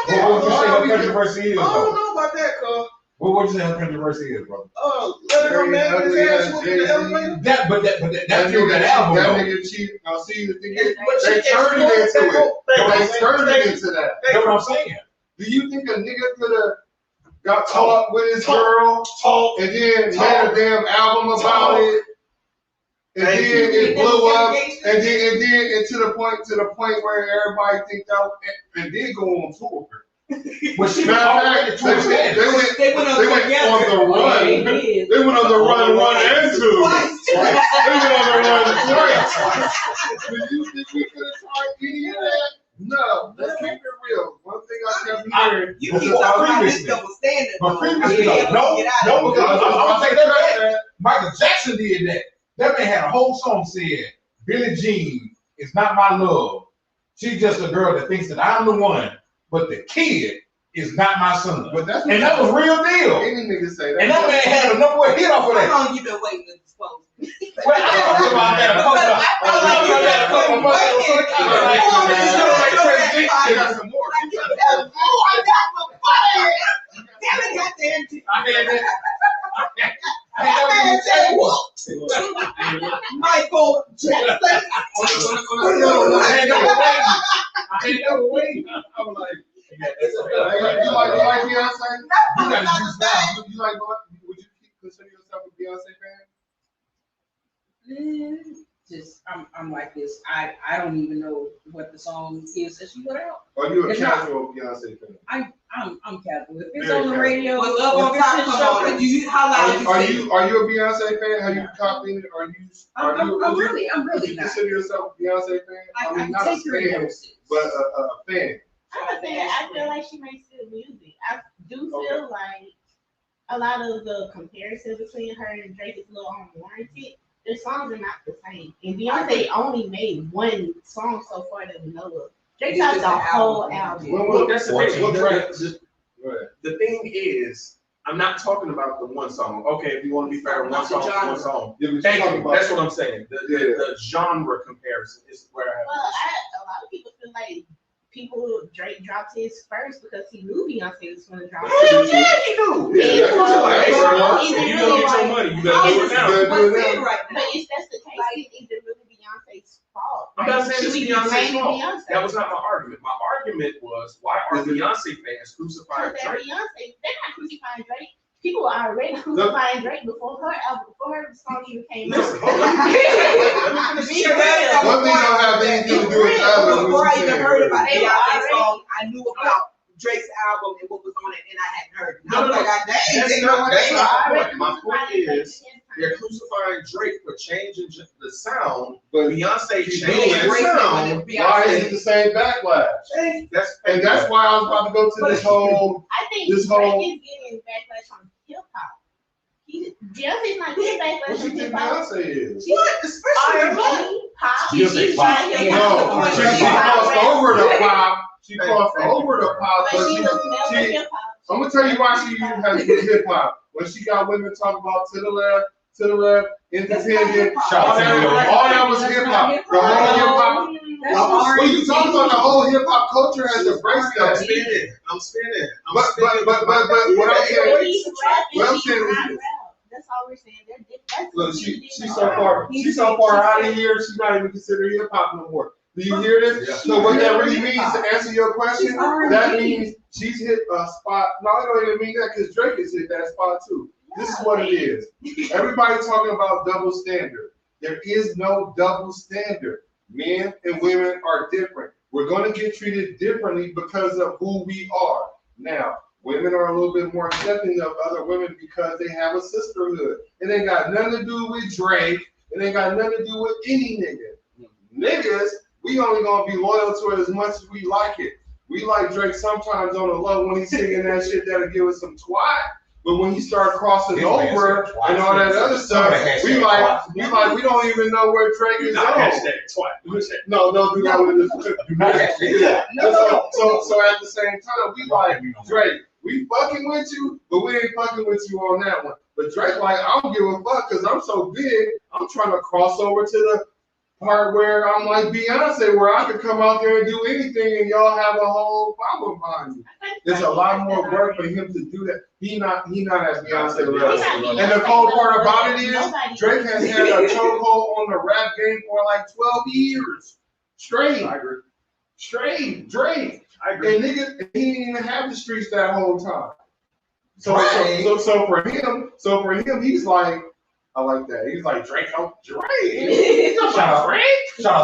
that. What would you say her controversy is? I don't know about that, cuz. What would you say her controversy is, bro? Let her man his ass whoop in the elevator. That's that album. That nigga cheat. Now see the thing is, But they she turned it into it. They turned it exposed into that. That's what I'm saying. Do you think a nigga could have got caught with his girl and then made a damn album about it? And then it blew up, and then to the point where everybody think that, and then go on tour. But she they went on the run. They went on the run 1 and 2. They went on the run twice. Do you think we could have tried any of that? No, let's keep it real. One thing I kept hearing. You keep talking about this double standard. But previously, no, because I'm gonna say that Michael Jackson did that. That man had a whole song said, "Billie Jean is not my love. She's just a girl that thinks that I'm the one, but the kid is not my son." But that's and that was real deal. Any nigga say that. And that man had a number one hit off of that. How long you been waiting to dispose? Well, I don't know about that. Michael Jackson. I ain't never waiting. I was like, you like Beyonce? You got to juice now. You like? Would you consider yourself a Beyonce fan? Just I'm like this. I don't even know what the song is that she put out. Are you a casual Beyonce fan? I'm casual. If it's Very on the radio, With Love on Top, come on. How loud are you a Beyonce fan? Have you copied it? I'm really Would you not. consider yourself a Beyonce fan? I mean, not a take your fan, notices. but a fan. I'm a fan. I feel like she makes good music. I do feel like a lot of the comparison between her and Drake is a little unwarranted. Their songs are not the same. And Beyonce only made one song so far that we know of. Drake has the whole album. Well, that's the thing. The thing is, I'm not talking about the one song. Okay, if you want to be fair, one song. Thank you. That's what I'm saying. The genre comparison is where I have. Well, a lot of people feel like Drake dropped his first because he knew Beyonce was going to drop it. Yeah, he knew. You gonna get your money. You gotta do it now. But if that's the case, is it really Beyonce's fault? I'm not saying it's Beyonce's fault. Beyonce. That was not my argument. My argument argument was, why are Beyonce fans crucifying Drake? Beyonce, they're not crucifying Drake. People were already crucifying Drake before her album, before her song even came out. One thing don't have anything to do with the other. Before I even heard about Beyonce's song, I knew about Drake's album and what was on it, and I hadn't heard it. I was like, that's not the point. My point is, they're crucifying Drake for changing the sound, but Beyonce changed the sound. Why is it the same backlash? That's why I was about to go to this whole. I think Drake is getting backlash from hip hop. Beyonce's not getting backlash What from you think hip hop. Beyonce is? What? Especially pop. She's trying hip No, hop. she crossed over the pop. She crossed over the pop, But but she was never hip hop. I'm gonna tell you why she has good hip hop. When she got women talk about to the left, independent, all that was hip hop. The whole hip hop. What are you talking about? The whole hip hop culture has embraced that. I'm spinning. But what I'm saying, That's all we're saying. look, she's so far out of here. She's not even considered hip hop no more. Do you hear this? Yeah. So what that really means, to answer your question, that means she's hit a spot. No, I don't even mean that, because Drake has hit that spot too. This is what it is. Everybody talking about double standard. There is no double standard. Men and women are different. We're going to get treated differently because of who we are. Now, women are a little bit more accepting of other women because they have a sisterhood. It ain't got nothing to do with Drake. It ain't got nothing to do with any nigga. Niggas, we only gonna be loyal to it as much as we like it. We like Drake sometimes on the low when he's singing that shit that'll give us some twat. But when he starts crossing over and all that other stuff, we don't even know where Drake is on. No, don't do that with this. So at the same time, we like Drake. We fucking with you, but we ain't fucking with you on that one. But Drake, like, I don't give a fuck because I'm so big. I'm trying to cross over to the part where I'm like Beyonce, where I could come out there and do anything and y'all have a whole problem behind me. There's a lot more work for him to do that. He not at Beyonce level. And the cold part about it is Drake has had a chokehold on the rap game for like 12 years. Straight. I agree. Straight. Drake. I agree. And nigga, he didn't even have the streets that whole time. So for him, he's like, I like that. He's like Drake. Shout out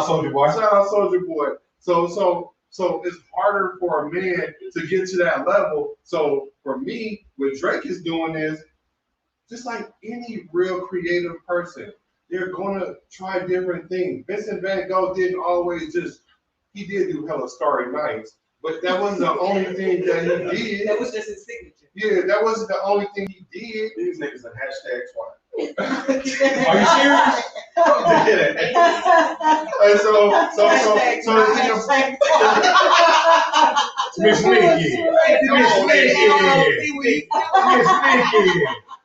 Soulja Boy. Shout out Soulja Boy. So it's harder for a man to get to that level. So for me, what Drake is doing is just like any real creative person, they're gonna try different things. Vincent Van Gogh didn't always he did do hella Starry Nights, but that wasn't the only thing that he did. That was just his signature. Yeah, that wasn't the only thing he did. These niggas are hashtag twat. Are you serious? And so Miss Nikki.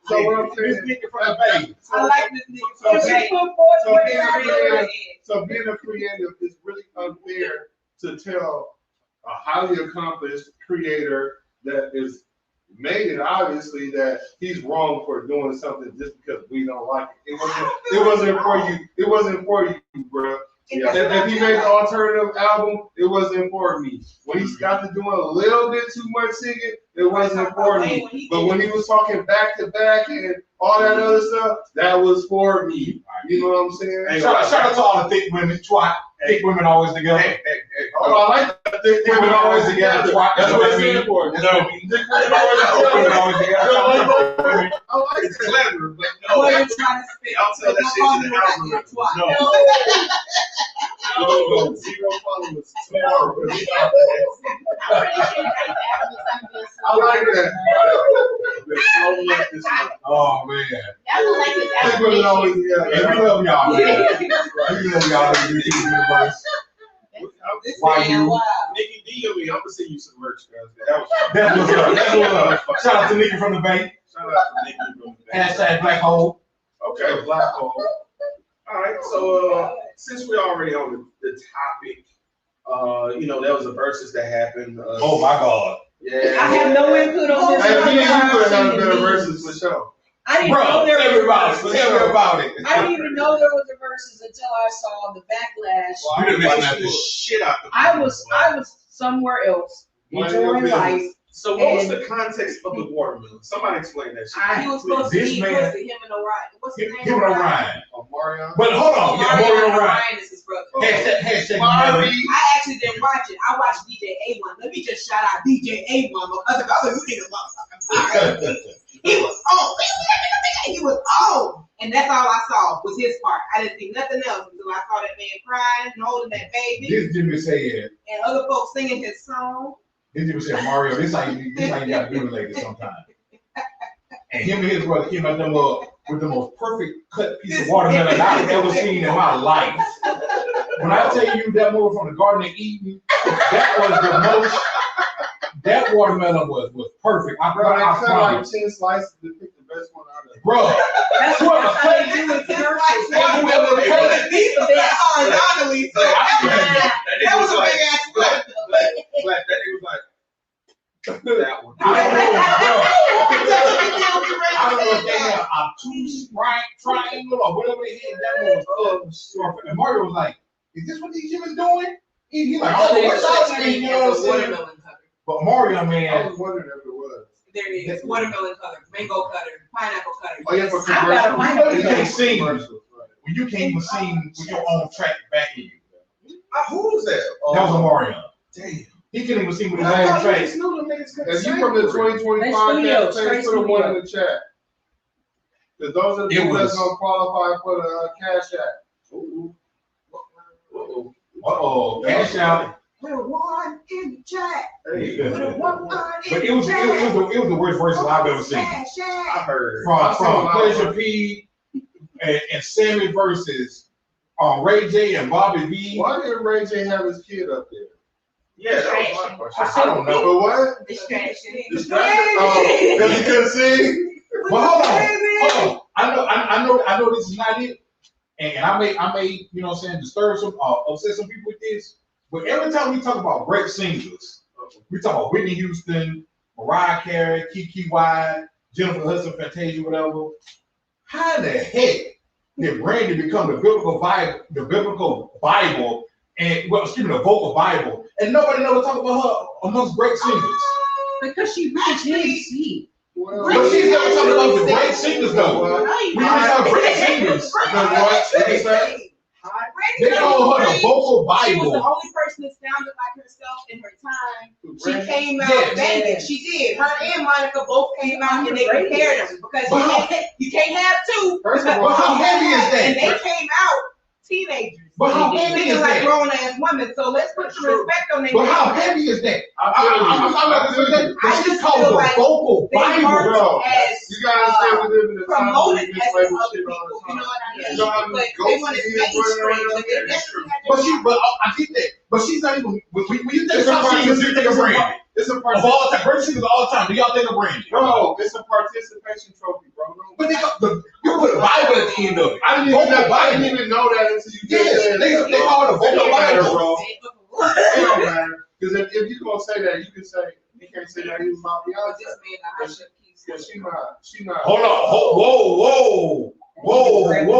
So what I'm saying, Miss Nikki from the baby. I like Miss Nikki. So being a creative is really unfair to tell a highly accomplished creator that is made it obviously that he's wrong for doing something just because we don't like it. It wasn't for you. It wasn't for you, bro. Yeah. If he made an alternative album, it wasn't for me. When he got to doing a little bit too much singing, it wasn't for me. But when he was talking back to back and all that other stuff, that was for me. You know what I'm saying? Hey, shout out to all the thick women. Twat. Thick women always together. Oh, I like that. Thick women always together. That's what it's mean for. Thick women always together. I like it's clever, but no. What are you trying to spit? Y'all tell that shit to the algorithm. No, 0 followers tomorrow. I'm pretty sure Drake's album is something. I like that. Oh man. That was like his Thick album. women always together. And we love y'all, man. We love y'all in the universe. Why you? Nikki D, I'm gonna send you some merch, guys. That's what's up. That's what's up. Shout out to Nikki from the Bay. Shout out to Nikki from the Bay. Hashtag Black Hole. Okay, Black Hole. All right, so since we're already on the topic, there was a versus that happened. Oh my God. Yeah. I have no input on this. Hey, me and you could have been a versus for sure. I didn't know there was tell me about it. I didn't even know there was a versus until I saw the backlash. You didn't listen to the shit out of I was somewhere else, Mind your enjoying business. life. So what was And- the context of the watermelon? Somebody explain that shit. He was supposed to This eat man- pussy, him and Orion. What's his name? Him and Orion. Marion. But hold on, yeah, Orion, Orion. Orion is his brother. Hashtag Mari. I actually didn't watch it. I watched DJ A1. Let me just shout out DJ A1 because the other you niggas motherfucking He was on. He was on. And that's all I saw was his part. I didn't see nothing else until I saw that man crying and holding that baby This Jimmy said, and other folks singing his song. this Jimmy said, Mario, this how you got to do it like this sometimes. And him and his brother came out them with the most perfect cut piece of watermelon I've ever seen in my life. When I tell you that movie from the Garden of Eden, that was the most. That watermelon was perfect. I Bro, they cut like promise. 10 slices to pick the best one out of it. Bro, That's what what a I crazy do with commercials. commercials. That horizontally. So that was a like, big ass Black, flip. Black, that nigga was like, that one. I I don't know if they had a obtuse triangle or whatever they had. That was and Mario was like, "Is this what these humans doing?" He like, "Oh, what's up, man?" You know what I'm saying? Watermelon color. But Mario, I man, was wondering if it was. There it is. Watermelon color, mango color, pineapple color. Oh, yeah, for I got a commercials. you can't sing Commercials, right. when you can't even sing with your own track backing you. Who was that? That was a Mario. Damn. He couldn't even sing with his I own thought you track. just knew them niggas couldn't If you sing from the for real. 2025 Studio, campaign, straight put a one studio. in the chat. Because those are the It people that's was- going to qualify for the Cash App. Ooh. Uh-oh. Uh-oh, cash out. Put a one in the chat. Hey, Put a one in But the it was chat. the worst version I've ever seen. Cash I App. heard. From Pleasure P and Sammy versus Ray J and Bobby V. Why did Ray J have his kid up there? Yeah, that was my question. I don't know. For what? Distraction. Oh, because he couldn't sing? But hold on. I know this is not it. And I may, you know what I'm saying, disturb some, upset some people with this. But every time we talk about great singers, we talk about Whitney Houston, Mariah Carey, Kiki White, Jennifer Hudson, Fantasia, whatever. How the heck did Brandy become the biblical Bible, and well, excuse me, the vocal Bible, and nobody never talk about her amongst great singers? Because she reached MC. Well, But she's never talking about the great singers though. We just have great singers. They call her the vocal She was the Bible. only person that sounded like herself in her time. She Brandy- came out Yes. banging. She did. Her and Monica both came out and they compared them because you can't have two. First of But all, how heavy is And that? they came out teenagers. But how heavy Speaking is like that? grown ass women. So let's put some respect on their But how name. heavy is that? I'm not gonna say that. I She's just called feel the like vocal they Bible. weren't bro. as You gotta say we live in a time promoted where we as mislabel other shit people. all the You know time. what I mean? You know how many But they ghosts want it to is running mainstream. around But they there? definitely had But I get that. But she's not even. When you think It's a of singers, you think of Brandy. It's a Of all time, great singers of all time. Do y'all think of Brandy? Bro, it's a participation trophy, bro. But they got you put a Bible at the end of it. I didn't even know that until you Yes, said they that. call it a It vocal don't matter, Bible. bro. It don't matter. Because if you gonna say that, you can say you can't say that he was my Beyonce. This man, I should keep Because she not. Hold on. Whoa.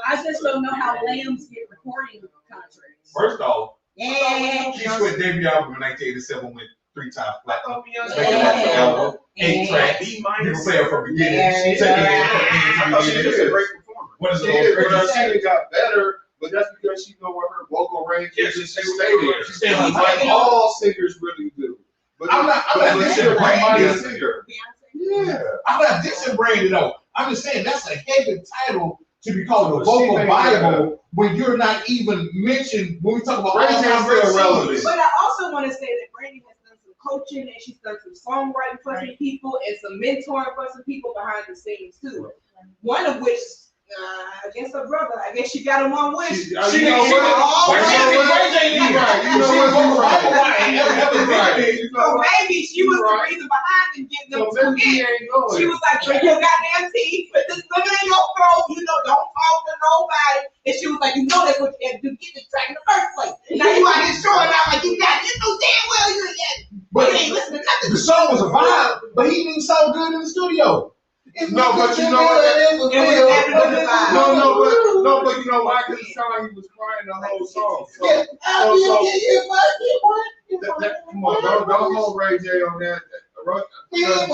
I just don't know how lambs get recording contracts. First off, Yeah. she quit debut album in 1987 with 3 times I platinum. thought Beyonce Second had best album, 8 Yeah. tracks. B You minus. can play it from beginning. Yeah. She took it I thought in she from was a beginning. great performer. One of She the did, most but her great. singing got better. But that's because she know where her vocal range Yeah, is. she She stayed stayed there. there. She stayed on Like the all singers really do. But I'm not she's dissing a mighty Brandy. singer. Beyonce. Yeah. I'm not dissing Brandy though. I'm just saying that's a heavy title to be called the But vocal she Bible when you're not even mentioned when we talk about Brandy's all-time still great relevant. singers. But I also want to say that Brandy has done some coaching and she's done some songwriting for some people and some mentoring for some people behind the scenes too. One of which, I guess her brother. I guess she got him on wish. You know what? So maybe she was the reason behind him getting them to forget. She was like, drink your goddamn tea, put this lemon in your throat, don't talk to nobody. And she was like, that's what you had to do, get the track in the first place. Now you out here showing out like you got it. You know damn well you ain't got it. But You ain't listening to nothing. the song was a vibe, but he didn't sound good in the studio. No, but you know what? No, but you know why? Because it sounded like he was crying the whole song. Come on, don't hold Ray J on that. Just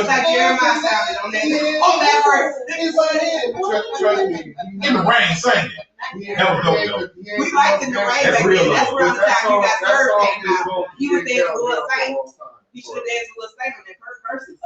like Jeremiah sounded on that verse. Trust me. In the rain, singing. That was dope. We liked in the rain back then. That's around the time you got served came out. You was dancing with Lil Saint. You should have danced with Lil Saint on that first verses.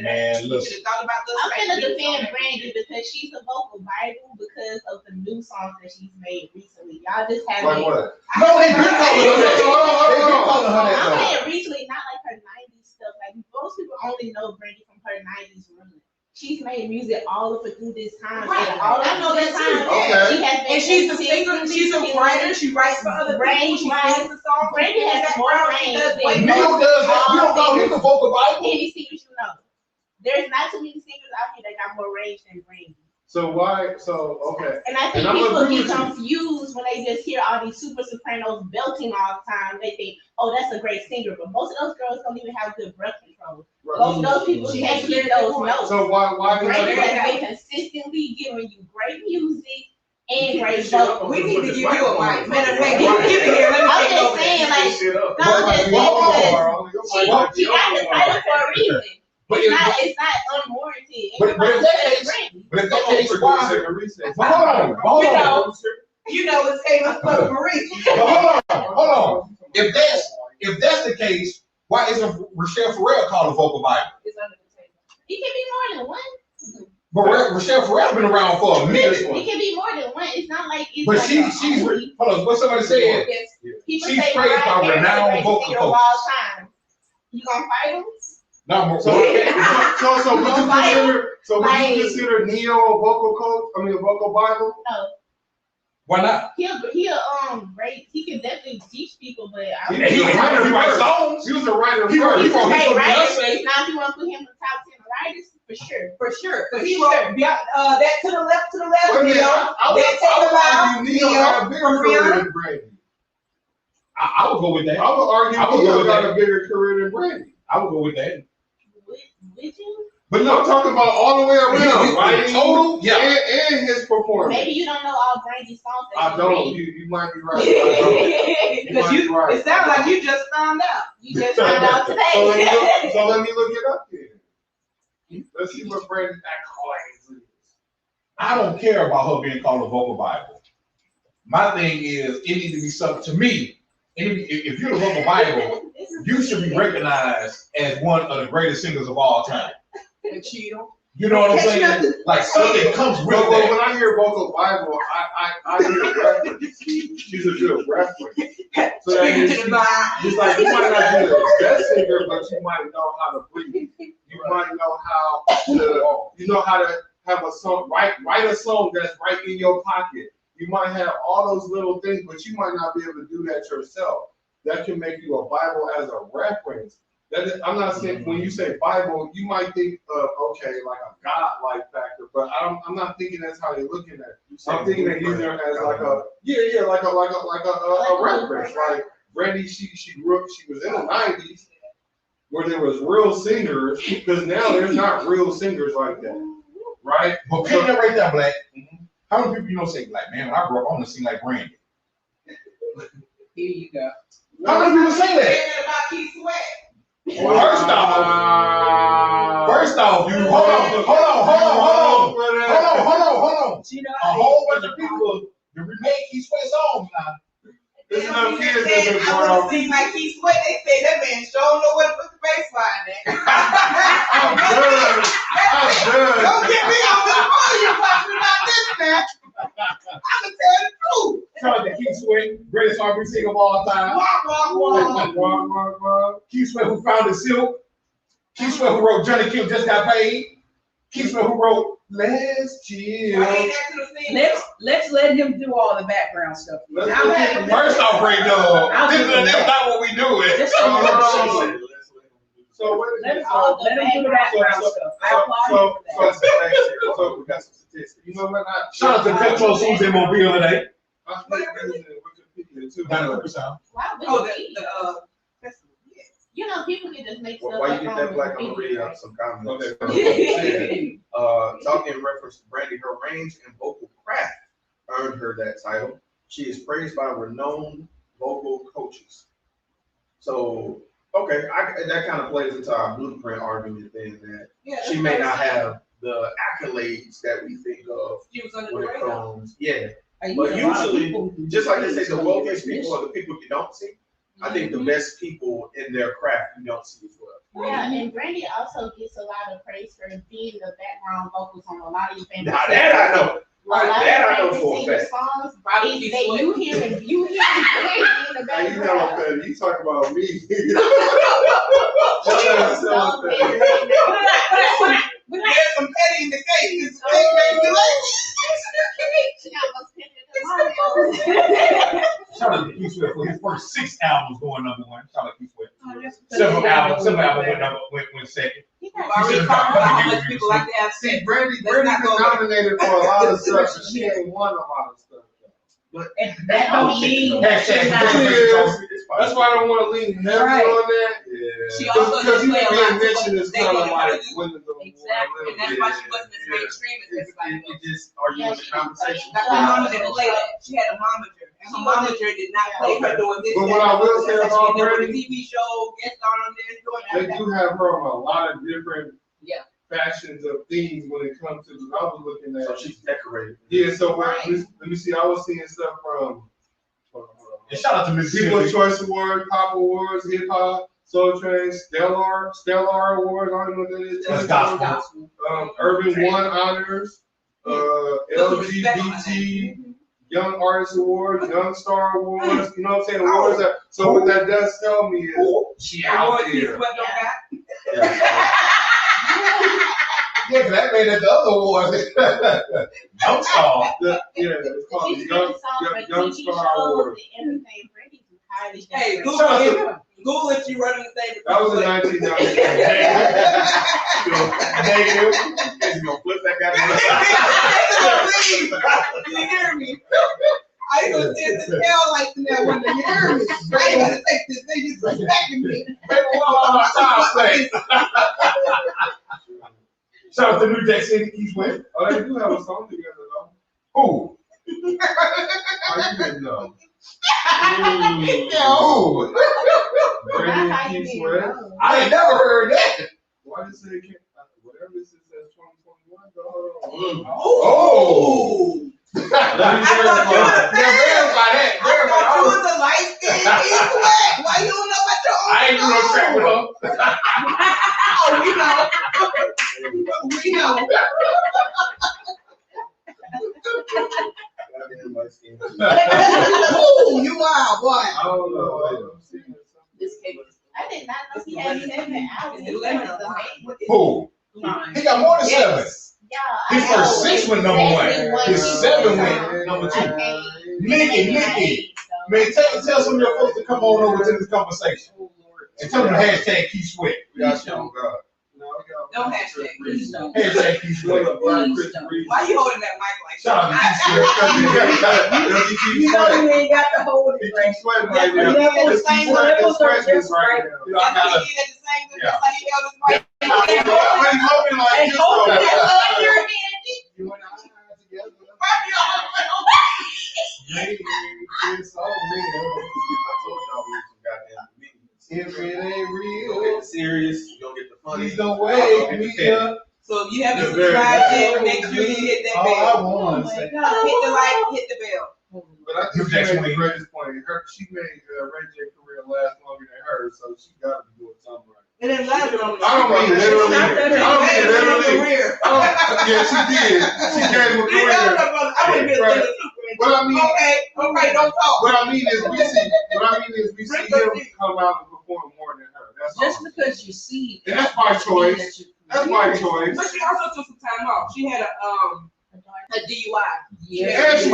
Man, You look. should have thought about Lil I'm Saint. gonna defend Brandy because she's a vocal Bible because of the new songs that she's made recently. Y'all just haven't. Like what? No, they been calling her that. They been calling her that, I'm though. saying recently, not like her 90s stuff. Like most people only know Brandy from her 90s run. She's made music all of it through this time. Right. And all I know of this that too. time, Okay. she has been And she's a singer, she's a writer, she writes for other people, she sings the songs. Brandy has more range than Neil does that. You don't call him the vocal Bible? any singers you know. There's not too many singers out here that got more range than Brandy. So why? So okay. And I think And I'm people agree get with you. confused when they just hear all these super sopranos belting all the time. They think, oh, that's a great singer. But most of those girls don't even have good breath control. Most of those people can't get those notes. So why? Brandy has been consistently giving you great music and great vocals. We need to give you a mic. Matter of fact, give it here. Let me I'm take just over. saying, like, up. no, I'm just saying because she got the title for a reason. But It's not unwarranted. But if that case, but if that case, why? But hold on. You know it's famous for Marie. But hold on. If that's the case, why isn't Rochelle Farrell called a vocal Bible? It can be more than one. But Rochelle Farrell been around for a minute. It can be more than one. It's not like it's But like she's hold on. What somebody said? People she's say praised by Mariah Carey's renowned the greatest vocal singer of all coaches. time. You gonna fight him? No, So would you consider Neo a vocal coach? I mean, a vocal Bible? No. Why not? He'll great. He can definitely teach people, but I He writes songs. He was a writer. He wrote great Beyonce. writers. Now, if you want to put him in the top 10 writers, for sure. Because he wrote that to the left, Wait a minute, I would argue Neo had a bigger career than Brandy. I would go with that. I would argue I would go Neo with got that. a bigger career than Brandy. I would go with that. Would you? But no, I'm talking about all the way around, right? Total, yeah. And his performance. Maybe you don't know all Brandy's songs. I don't. You might be right. I don't. Because might be right. it sounds like you just found out. You just found out today. So let me look it up then. Let's see what Brandy's accolades is. I don't care about her being called a vocal Bible. My thing is, it needs to be something to me. If you're the vocal Bible, you should be recognized as one of the greatest singers of all time. You know what I'm saying? Like something comes with But that. when I hear vocal Bible, I hear reference. She's a good reference. So that means it's like you might not be the best singer, but you might know how to breathe. You might know how to have a song, write a song that's right in your pocket. You might have all those little things, but you might not be able to do that yourself. That can make you a Bible as a reference. I'm not saying when you say Bible, you might think of like a God-like factor, but I'm not thinking that's how they're looking at it. I'm thinking they're using her as like a reference. Like Brandy, she grew up, she was in the 90s where there was real singers, because now there's not real singers like that, right? But pick that right there, Black. How many people you know say, like, man, when I grew up, I want to sing like Brandy? Here you go. How many people say that? About Keith Sweat. First off, you hold on. A whole bunch of people to remake Keith Sweat songs now. There's enough kids I that want to sing like Keith Sweat. They say that man sure know where to put the bass line at. I'm done. Don't get me on this podium talking about this now. I'm going to tell the truth. Shout out to Keith Sweat, greatest R&B singer of all time. Keith Sweat who founded Silk. Keith Sweat who wrote Johnny Kill Just Got Paid. Keith Sweat who wrote Let's Chill. Let's let him do all the background stuff. First off, Ray Dog, that's not what we doing. So let him do the background stuff. I applaud him for that. So we got some statistics. You know what? Shout out to Petro Suze in Mobile today. I think Wikipedia too. Why would it be? You know, people get just make Well, stuff while up you get on that black, I'm gonna read out some comments. Talking in reference to Brandy, her range and vocal craft earned her that title. She is praised by renowned vocal coaches. So, okay, that kind of plays into our blueprint argument then that she may not have the accolades that we think of when it comes. Yeah. But usually, just like they say, the wealthiest people are the people you don't see. I think the best people in their craft you don't see as well. Yeah, and Brandy also gets a lot of praise for being the background vocals on a lot of your favorite Now that I know. That I know for a fact. Songs, you hear in the background. You know, you talk about me. There's some petty in the cake. This cake makes me like. Shout out to Keith Sweat for his first 6 albums going #1. Shout out to Keith Sweat. Several albums went second. How much people like to have sex. Brandy's been nominated for a lot of stuff, and she ain't won a lot of stuff. But that don't mean that's why I don't want to lean heavy on that. She also because you play a lot being mentioned as kind of like women don't exactly, and that's why she wasn't as mainstream as everybody else. Just are you in the conversation? Like my mama didn't play that. She had a momager, and her momager did not play her doing this. But what I will say about her, Brandy, TV show, guest on there, doing they that. do have her on a lot of different fashions of things when it comes to. I was looking at. So she's decorated. Yeah. So let me see. I was seeing stuff from. And shout out to Mississippi. People's Choice Awards, Pop Awards, Hip Hop, Soul Train, Stellar Awards. I don't know what that is. That's gospel. Urban One Honors, LGBT Young Artist Awards, Young Star Awards. You know what I'm saying? Awards. So what that does tell me is she out there. Yeah, but that made it the other awards. Young Star. It's called the Young Star Awards. Hey, Google if you running the thing. That was in 1990. Negative. You're gonna flip that guy. You hear me? I ain't gonna sit the hell like that when you hear me. I ain't gonna take this thing. You're respecting me. Shout out to New Jack City, Keith Sweat. Oh, they do have a song together though. Who? How you didn't know? Who? Brandy and Keith Sweat. I ain't never heard that. Why did it say whatever this says 2021? Oh! Let me verify that. I thought you was the light skin Keith Sweat. Why you don't know about your own? I ain't doing no track with her. Oh, we know. We know. Ooh, you wild boy. I don't know. This cake. I did not know he had 7 albums. Who? He got more than 7. Yeah, His first 6 went #1. His 7 went #2. Nikki. Man, tell some of your folks to come on over to this conversation. And tell them to hashtag Keith Sweat. We got you on God. Don't hashtag. Please don't. Hashtag Keith Sweat. Why you holding that mic like Shout out to Keith Sweat. You know you ain't got to hold it right. Keep sweating right now. Just keep sweating and scratching right now. You know, I gotta. But he's looking like this though. You and I together. It's all real. If it ain't real, You'll get the serious, you'll get the funny. please don't wake me up. So if you haven't subscribed yet, make sure you hit that bell. I want to say. Hit the like, hit the bell. But I think she made the greatest point. She made Ray J's career last longer than hers, so she got to be doing something right. And then last one. I don't mean literally. Yeah, she did. She gave him a career. But I mean, okay, don't talk. What I mean is we see him come out and perform more than her. That's Just all. because you see, And that's my choice. That's my choice. But she also took some time off. She had a DUI. yeah, And she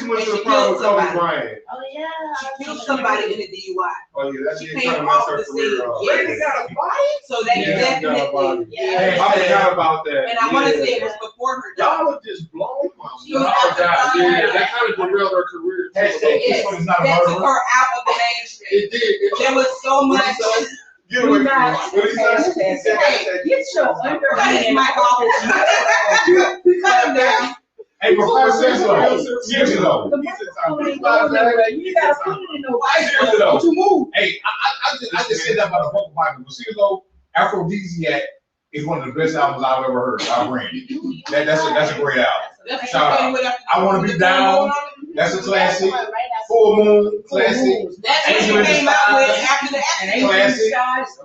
went to the problem with Kobe Bryant. Oh yeah. She killed somebody in a DUI. Oh yeah, that She did came kind of mess off her the career scene. off. Lady got a body? So that Yeah, definitely. Yeah. I forgot about that. And I want to say it was before her death. Y'all are just blowing my She was I forgot. Yeah, that kind of derailed her career. Hashtag Keith Sweat is not a That took murderer. her out of the mainstream. It did. There was so much. Do not hashtag. Hey, get your underhand office. Cut down. Hey, Professor Cicero, seriously though. The microphone ain't going nowhere. You gotta put it in the Seriously though. white. You move. Hey, I just said that about the vocal Bible. But seriously though, Aphrodisiac is one of the best albums I've ever heard by Brandy. That's a great album. Shout out. I Want to Be Down. That's a classic. Full Moon, classic. That's what you came out with after the accident. Classic.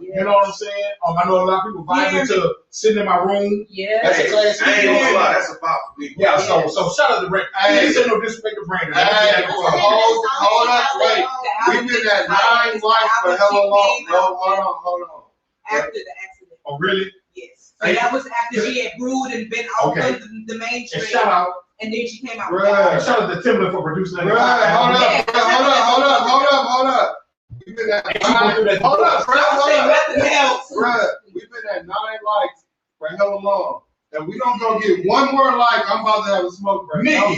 You know what I'm saying? I know a lot of people vibing to Sitting in My Room. Yeah. That's a classic. I ain't gonna lie, that's a pop for me. Yeah, so shout out to Brandon. Hey, this ain't no disrespect to Brandon. Hold up, wait. We've been at 9 lives for hella long. No, hold on. After the accident. Oh, really? Yes. So that was after she had brewed and been off of the mainstream. And shout out. And then she came out. Bruh, shout out to Timberland for producing that. Hold up. We've been at 9. Hold up, bruh. We've been at 9 likes for hella long. And we don't go get one more like, I'm about to have a smoke break. Nikki,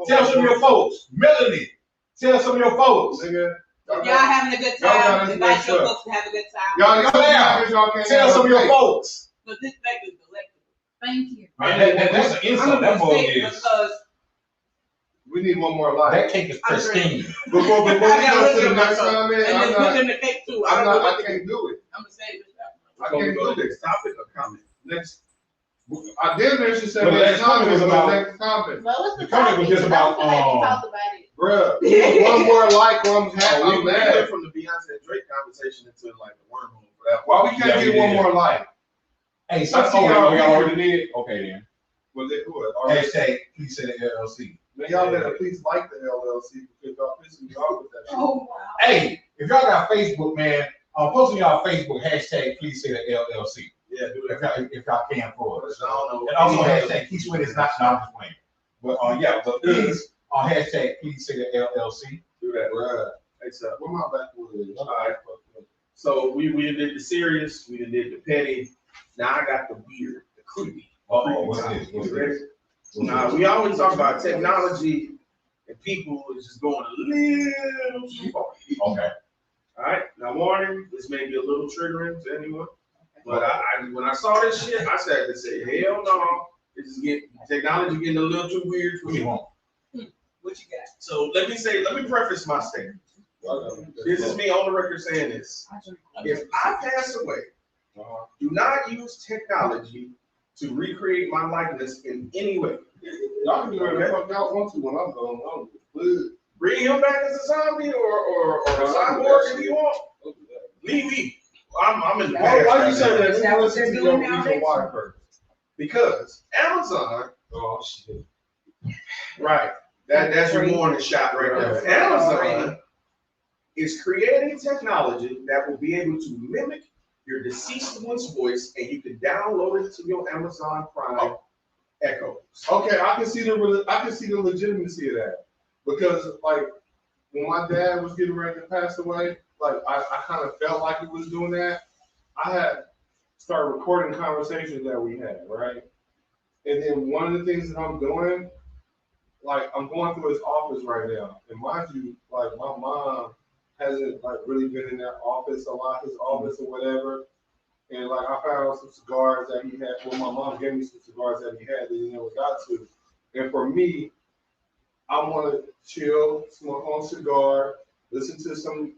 tell some of your folks. Melanie, tell some of your folks. Nigga. Y'all having a good time. Invite your folks to have a good time. Y'all can't tell some of your folks. So this back is delectable. Thank you. That's an insult. That mug is. Because we need one more like. That cake is pristine. Before we go to the next time, man, and then put in the cake too. I can't do it. I'm gonna say this. I can't do Next this. topic or comment? Next. I did mention Well, the next comment was about. next topic. The comment was just about Bruh, one more like, I'm We mad. went from the Beyonce and Drake conversation into like the wormhole for that. Why we can't get one more like? Hey, y'all already did? Okay then. Was it who? Hashtag please say the LLC. Man, y'all better please like the LLC because y'all pissing me off with that shit. Oh wow. Hey, if y'all got Facebook, man, post on y'all Facebook hashtag please say the LLC. Yeah, do If that. y'all can for us. I don't know. And also hashtag Keith Sweat is not just playing. But yeah, but please hashtag please say the LLC. Do that. Bruh. Hey, so, Where my backwood is? all right. So we did the serious, we did the petty. Now I got the weird, the creepy. What's this? You ready? Now we always talk about technology and people is just going a little too far. Okay. All right. Now warning, this may be a little triggering to anyone, but I when I saw this shit, I said to say, hell no, this is technology getting a little too weird for me. What you got? So let me preface my statement. This is me on the record saying this. If I pass away, do not use technology to recreate my likeness in any way. Y'all can do whatever the fuck y'all want to when I'm gone. Bring him back as a zombie or a cyborg if you want. Leave me. I'm in the past. Why you say that? Is that what they're doing nowadays? Because Amazon. Oh shit. Right. That's your warning shot right there. Amazon is creating technology that will be able to mimic your deceased one's voice, and you can download it to your Amazon Prime Echo. Okay, I can see the legitimacy of that because like when my dad was getting ready to pass away, like I kind of felt like he was doing that. I had started recording conversations that we had, right? And then one of the things that I'm doing, like I'm going through his office right now, and mind you, like my mom hasn't like really been in that office a lot, his office or whatever. And like I found some cigars that he had. Well, my mom gave me some cigars that he had that he never got to. And for me, I want to chill, smoke on a cigar, listen to some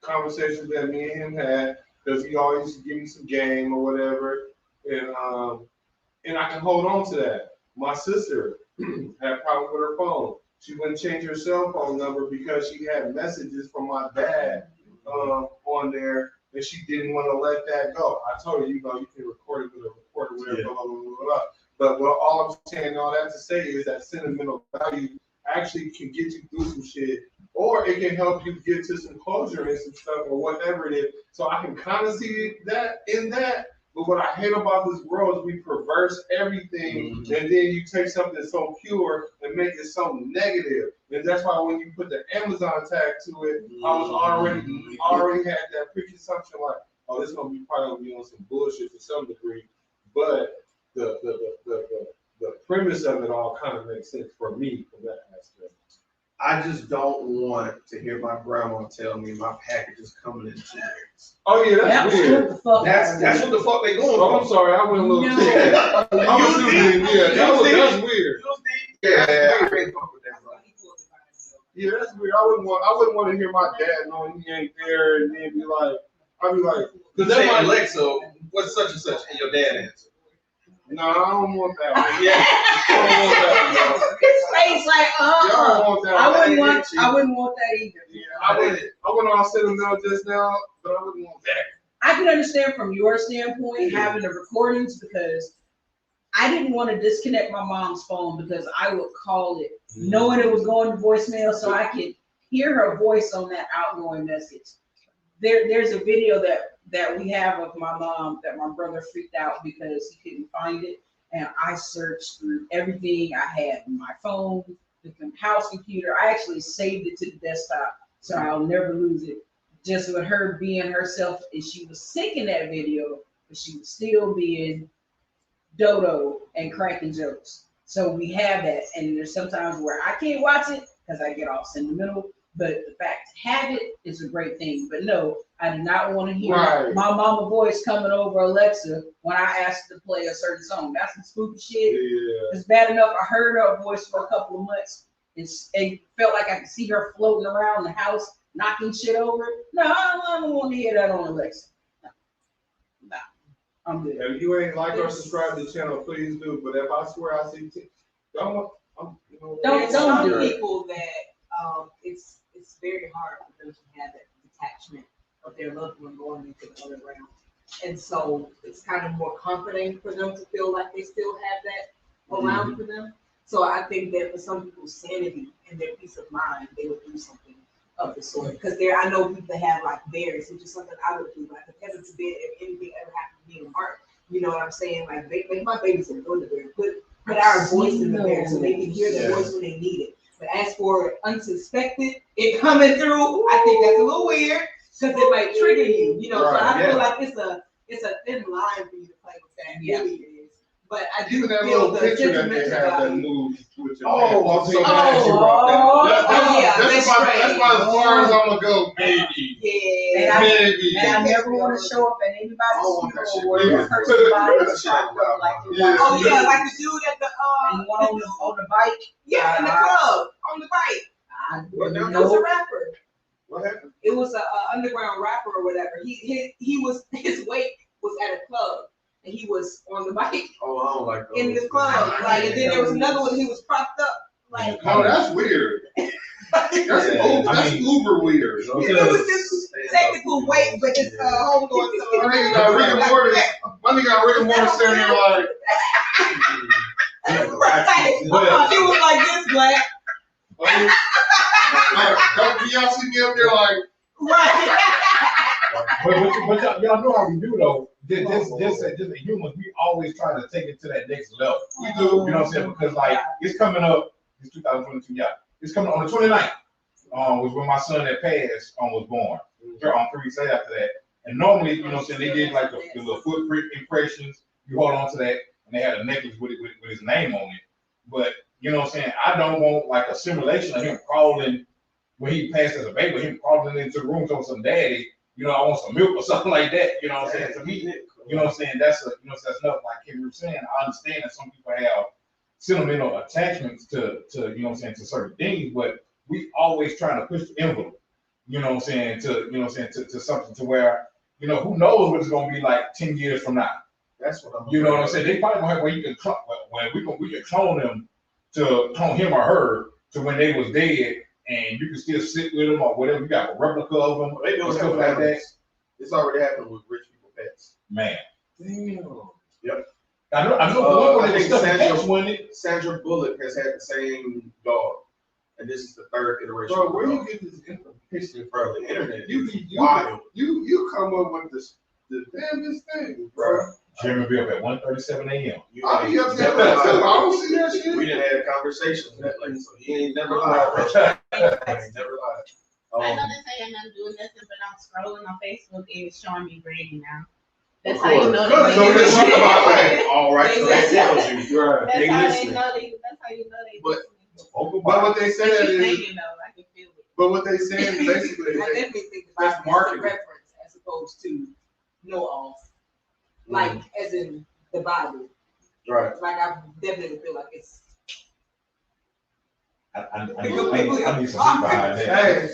conversations that me and him had, because he always used to give me some game or whatever. And I can hold on to that. My sister had a problem with her phone. She wouldn't change her cell phone number because she had messages from my dad on there, and she didn't want to let that go. I told her, you can record it with a recorder, whatever, blah, blah, blah, blah. But all I'm saying, all that to say is that sentimental value actually can get you through some shit, or it can help you get to some closure and some stuff or whatever it is. So I can kind of see that in that. But what I hate about this world is we perverse everything, and then you take something so pure and make it so negative. And that's why when you put the Amazon tag to it, I was already had that preconception like, oh, this gonna be probably gonna be on some bullshit to some degree. But the premise of it all kind of makes sense for me from that aspect. I just don't want to hear my grandma tell me my package is coming in 2 days. Oh yeah, that's weird. That's what the fuck they going Oh, for. I'm sorry, I went a little too. Yeah, That's weird. Yeah, I can't fuck with that, bro. Yeah, that's weird. I wouldn't want to hear my dad knowing he ain't there and then be like, I'd be like, You say, Alexa, what's such and such, and your dad answer. no, I don't want that one. Yeah, I don't want that one, bro. His face like, Y'all don't want that I one. wouldn't want that either. Yeah, I went on Cinnamon just now, but I wouldn't want that. I can understand from your standpoint having the recordings because I didn't want to disconnect my mom's phone because I would call it knowing it was going to voicemail so I could hear her voice on that outgoing message. There's a video that we have of my mom that my brother freaked out because he couldn't find it. And I searched through everything I had, my phone, the house computer. I actually saved it to the desktop so I'll never lose it. Just with her being herself, and she was sick in that video, but she was still being dodo and cracking jokes. So we have that, and there's sometimes where I can't watch it because I get all sentimental. But the fact to have it is a great thing. But no, I do not want to hear my mama voice coming over Alexa when I ask her to play a certain song. That's some spooky shit. Yeah. It's bad enough I heard her voice for a couple of months. It felt like I could see her floating around the house, knocking shit over. No, I don't want to hear that on Alexa. No, I'm good. If you ain't like or subscribe to the channel, please do. But if I swear I see, don't do people that it's very hard for them to have that detachment of their loved one going into the other realm, and so it's kind of more comforting for them to feel like they still have that around for them. So I think that for some people's sanity and their peace of mind, they would do something of the sort. Because I know people that have like bears, which is something I would do. Like if heaven forbid if anything ever happened to me in heart, you know what I'm saying? Like make my babies in the bear. Put our voice in the bear so they can hear their voice when they need it. But as for unsuspected, it coming through, I think that's a little weird because it might trigger you. You know, so I feel like it's a thin line for you to play with that. Yeah. Really is. But I do that feel little the picture that they sentimental have that value. moves with your Oh, I'm so oh, glad you brought that. That's about as far as I'm gonna go, maybe. Yeah. Maybe. And I never want to show up at anybody's funeral where Yeah. the person's body is chopped up like it Yeah. Oh yeah, like the dude at the and one on the bike. yeah, in the club on the bike. It was a rapper. What happened? It was a underground rapper or whatever. His wake was at a club and he was on the bike Oh, I don't like those. in the club. Like and then there was another one. He was propped up. Like Oh, that's weird. That's uber weird. it was this technical wake, but his home going to My nigga got Rick and Morty. My nigga got Rick and Morty standing there like. right. He was like this black. Can y'all see me up there like? Right. But y'all know how we do though. Just as humans, we always try to take it to that next level. We do. You know what I'm saying? Because like it's coming up. It's 2022. Yeah, it's coming on the 29th. Was when my son that passed was born. 3 weeks after that. And normally, you know what I'm saying, they did like the little footprint impressions. You hold on to that, and they had a necklace with his name on it. But you know what I'm saying? I don't want like a simulation of him crawling when he passed as a baby, him crawling into the room talking some daddy. You know, I want some milk or something like that. You know what I'm saying? To me, you know what I'm saying? That's that's enough. Like KMarie was saying, I understand that some people have sentimental attachments to you know what I'm saying, to certain things, but we always trying to push the envelope. You know what I'm saying? To to something to where who knows what it's gonna be like 10 years from now. That's what I'm. You know what I'm saying? They probably gonna have where you can clone, we can clone them to clone him or her to when they was dead, and you can still sit with them or whatever. You got a replica of them. They know stuff like that. It's already happened with rich people pets. Man. Damn. Yep. I know. I think Sandra Bullock has had the same dog, and this is the 3rd iteration. Bro, where you get this information from? The internet. Wild. You come up with the damnest thing, bro. Jimmy be up at 1:37 a.m. I'll be up there too. I don't see that shit. We didn't have conversations that late, so he ain't never lied. He ain't never lied. I know this ain't nothing doing nothing, but I'm scrolling on Facebook and it's showing me Brandy now. That's how you know that. So let's talk about that. All right, so that tells you. That's how you know they. But Vocal But what Bible. they She's said is, singing though, I can feel it. but what they saying is basically, I definitely think the That's Bible is a marketing. reference as opposed to know-alls. Like, as in the Bible. Right. Like, I definitely feel like it's. I need some behind that. hey,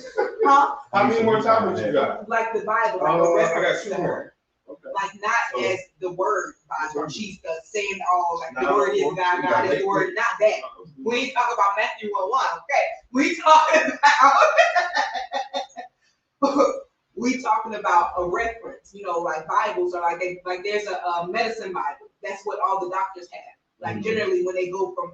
Huh? how many more topics you got? Like the Bible, like I a got reference two to more. her. Okay. Like, not So- as the word Bible. She's saying all, like, the Now, word is we God, got God is Nick. the word, not that. We ain't talking about Matthew 1:1, okay? We talking about a reference, you know, like Bibles are like there's a medicine Bible. That's what all the doctors have. Like generally when they go from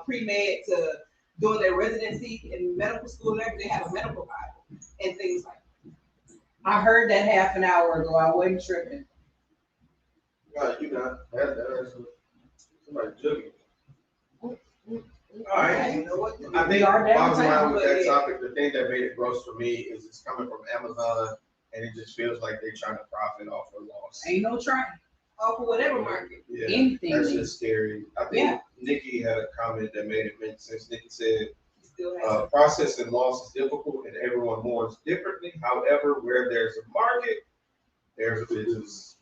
pre-med to doing their residency in medical school and everything, they have a medical Bible and things like that. I heard that half an hour ago. I wasn't tripping. No, you not. That's somebody jugging. All right. You know what? I think are bottom line downtown, with but that yeah. topic, the thing that made it gross for me is it's coming from Amazon, and it just feels like they're trying to profit off a loss. Ain't no trying. Off of whatever market. Yeah, Anything. that's just scary. I think Yeah. Nikki had a comment that made it make sense. Nikki said, You still have processing loss is difficult and everyone mourns differently. However, where there's a market, there's a business.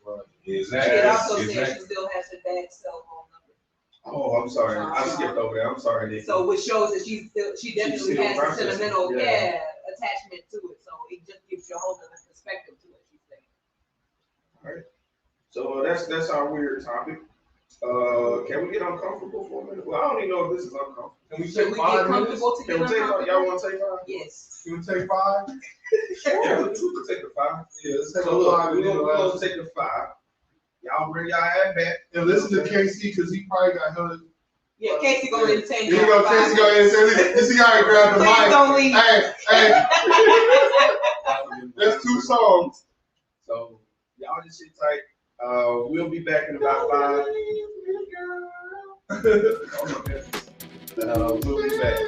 Exactly. She also said Exactly. she still has her dad's cell phone number. Oh, I'm sorry. I skipped over there. I'm sorry, Nikki. So which shows that she definitely still has a processing, sentimental yeah. attachment to it. So it just gives you a whole other perspective to it, she's saying. So that's our weird topic. Can we get uncomfortable for a minute? Well, I don't even know if this is uncomfortable. Can we Should take we 5 get minutes? comfortable to Can we get take five? uncomfortable? Y'all want to take five? Yes. Can we take 5? Yeah, we can take the five. Yeah, let's take So a look, 5 we're and then gonna we'll take the five. Y'all bring y'all ad back. and listen to KC because he probably got hella. Yeah, Casey gonna entertain Here you go, Casey. Go ahead and say, you see how he grabbed the Please mic. don't leave. Hey, that's 2 songs. So y'all just sit tight. We'll be back in about 5. Oh my goodness. We'll be back.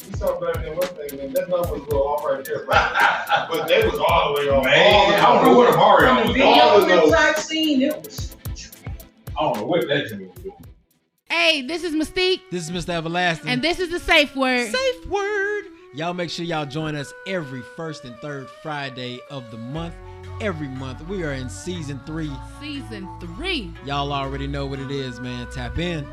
You saw better than one thing, man. That number was a little off right there, but they was all the way off. Man, I don't know what Mario From the was video all of clips those. I've seen, it was. I don't know what that Jimmy was doing. Hey, this is Mystique, This is Mr. Everlasting. and this is the Safe Word. Safe Word. Y'all make sure y'all join us every first and third Friday of the month. Every month. We are in season 3. Season 3. Y'all already know what it is, man. Tap in.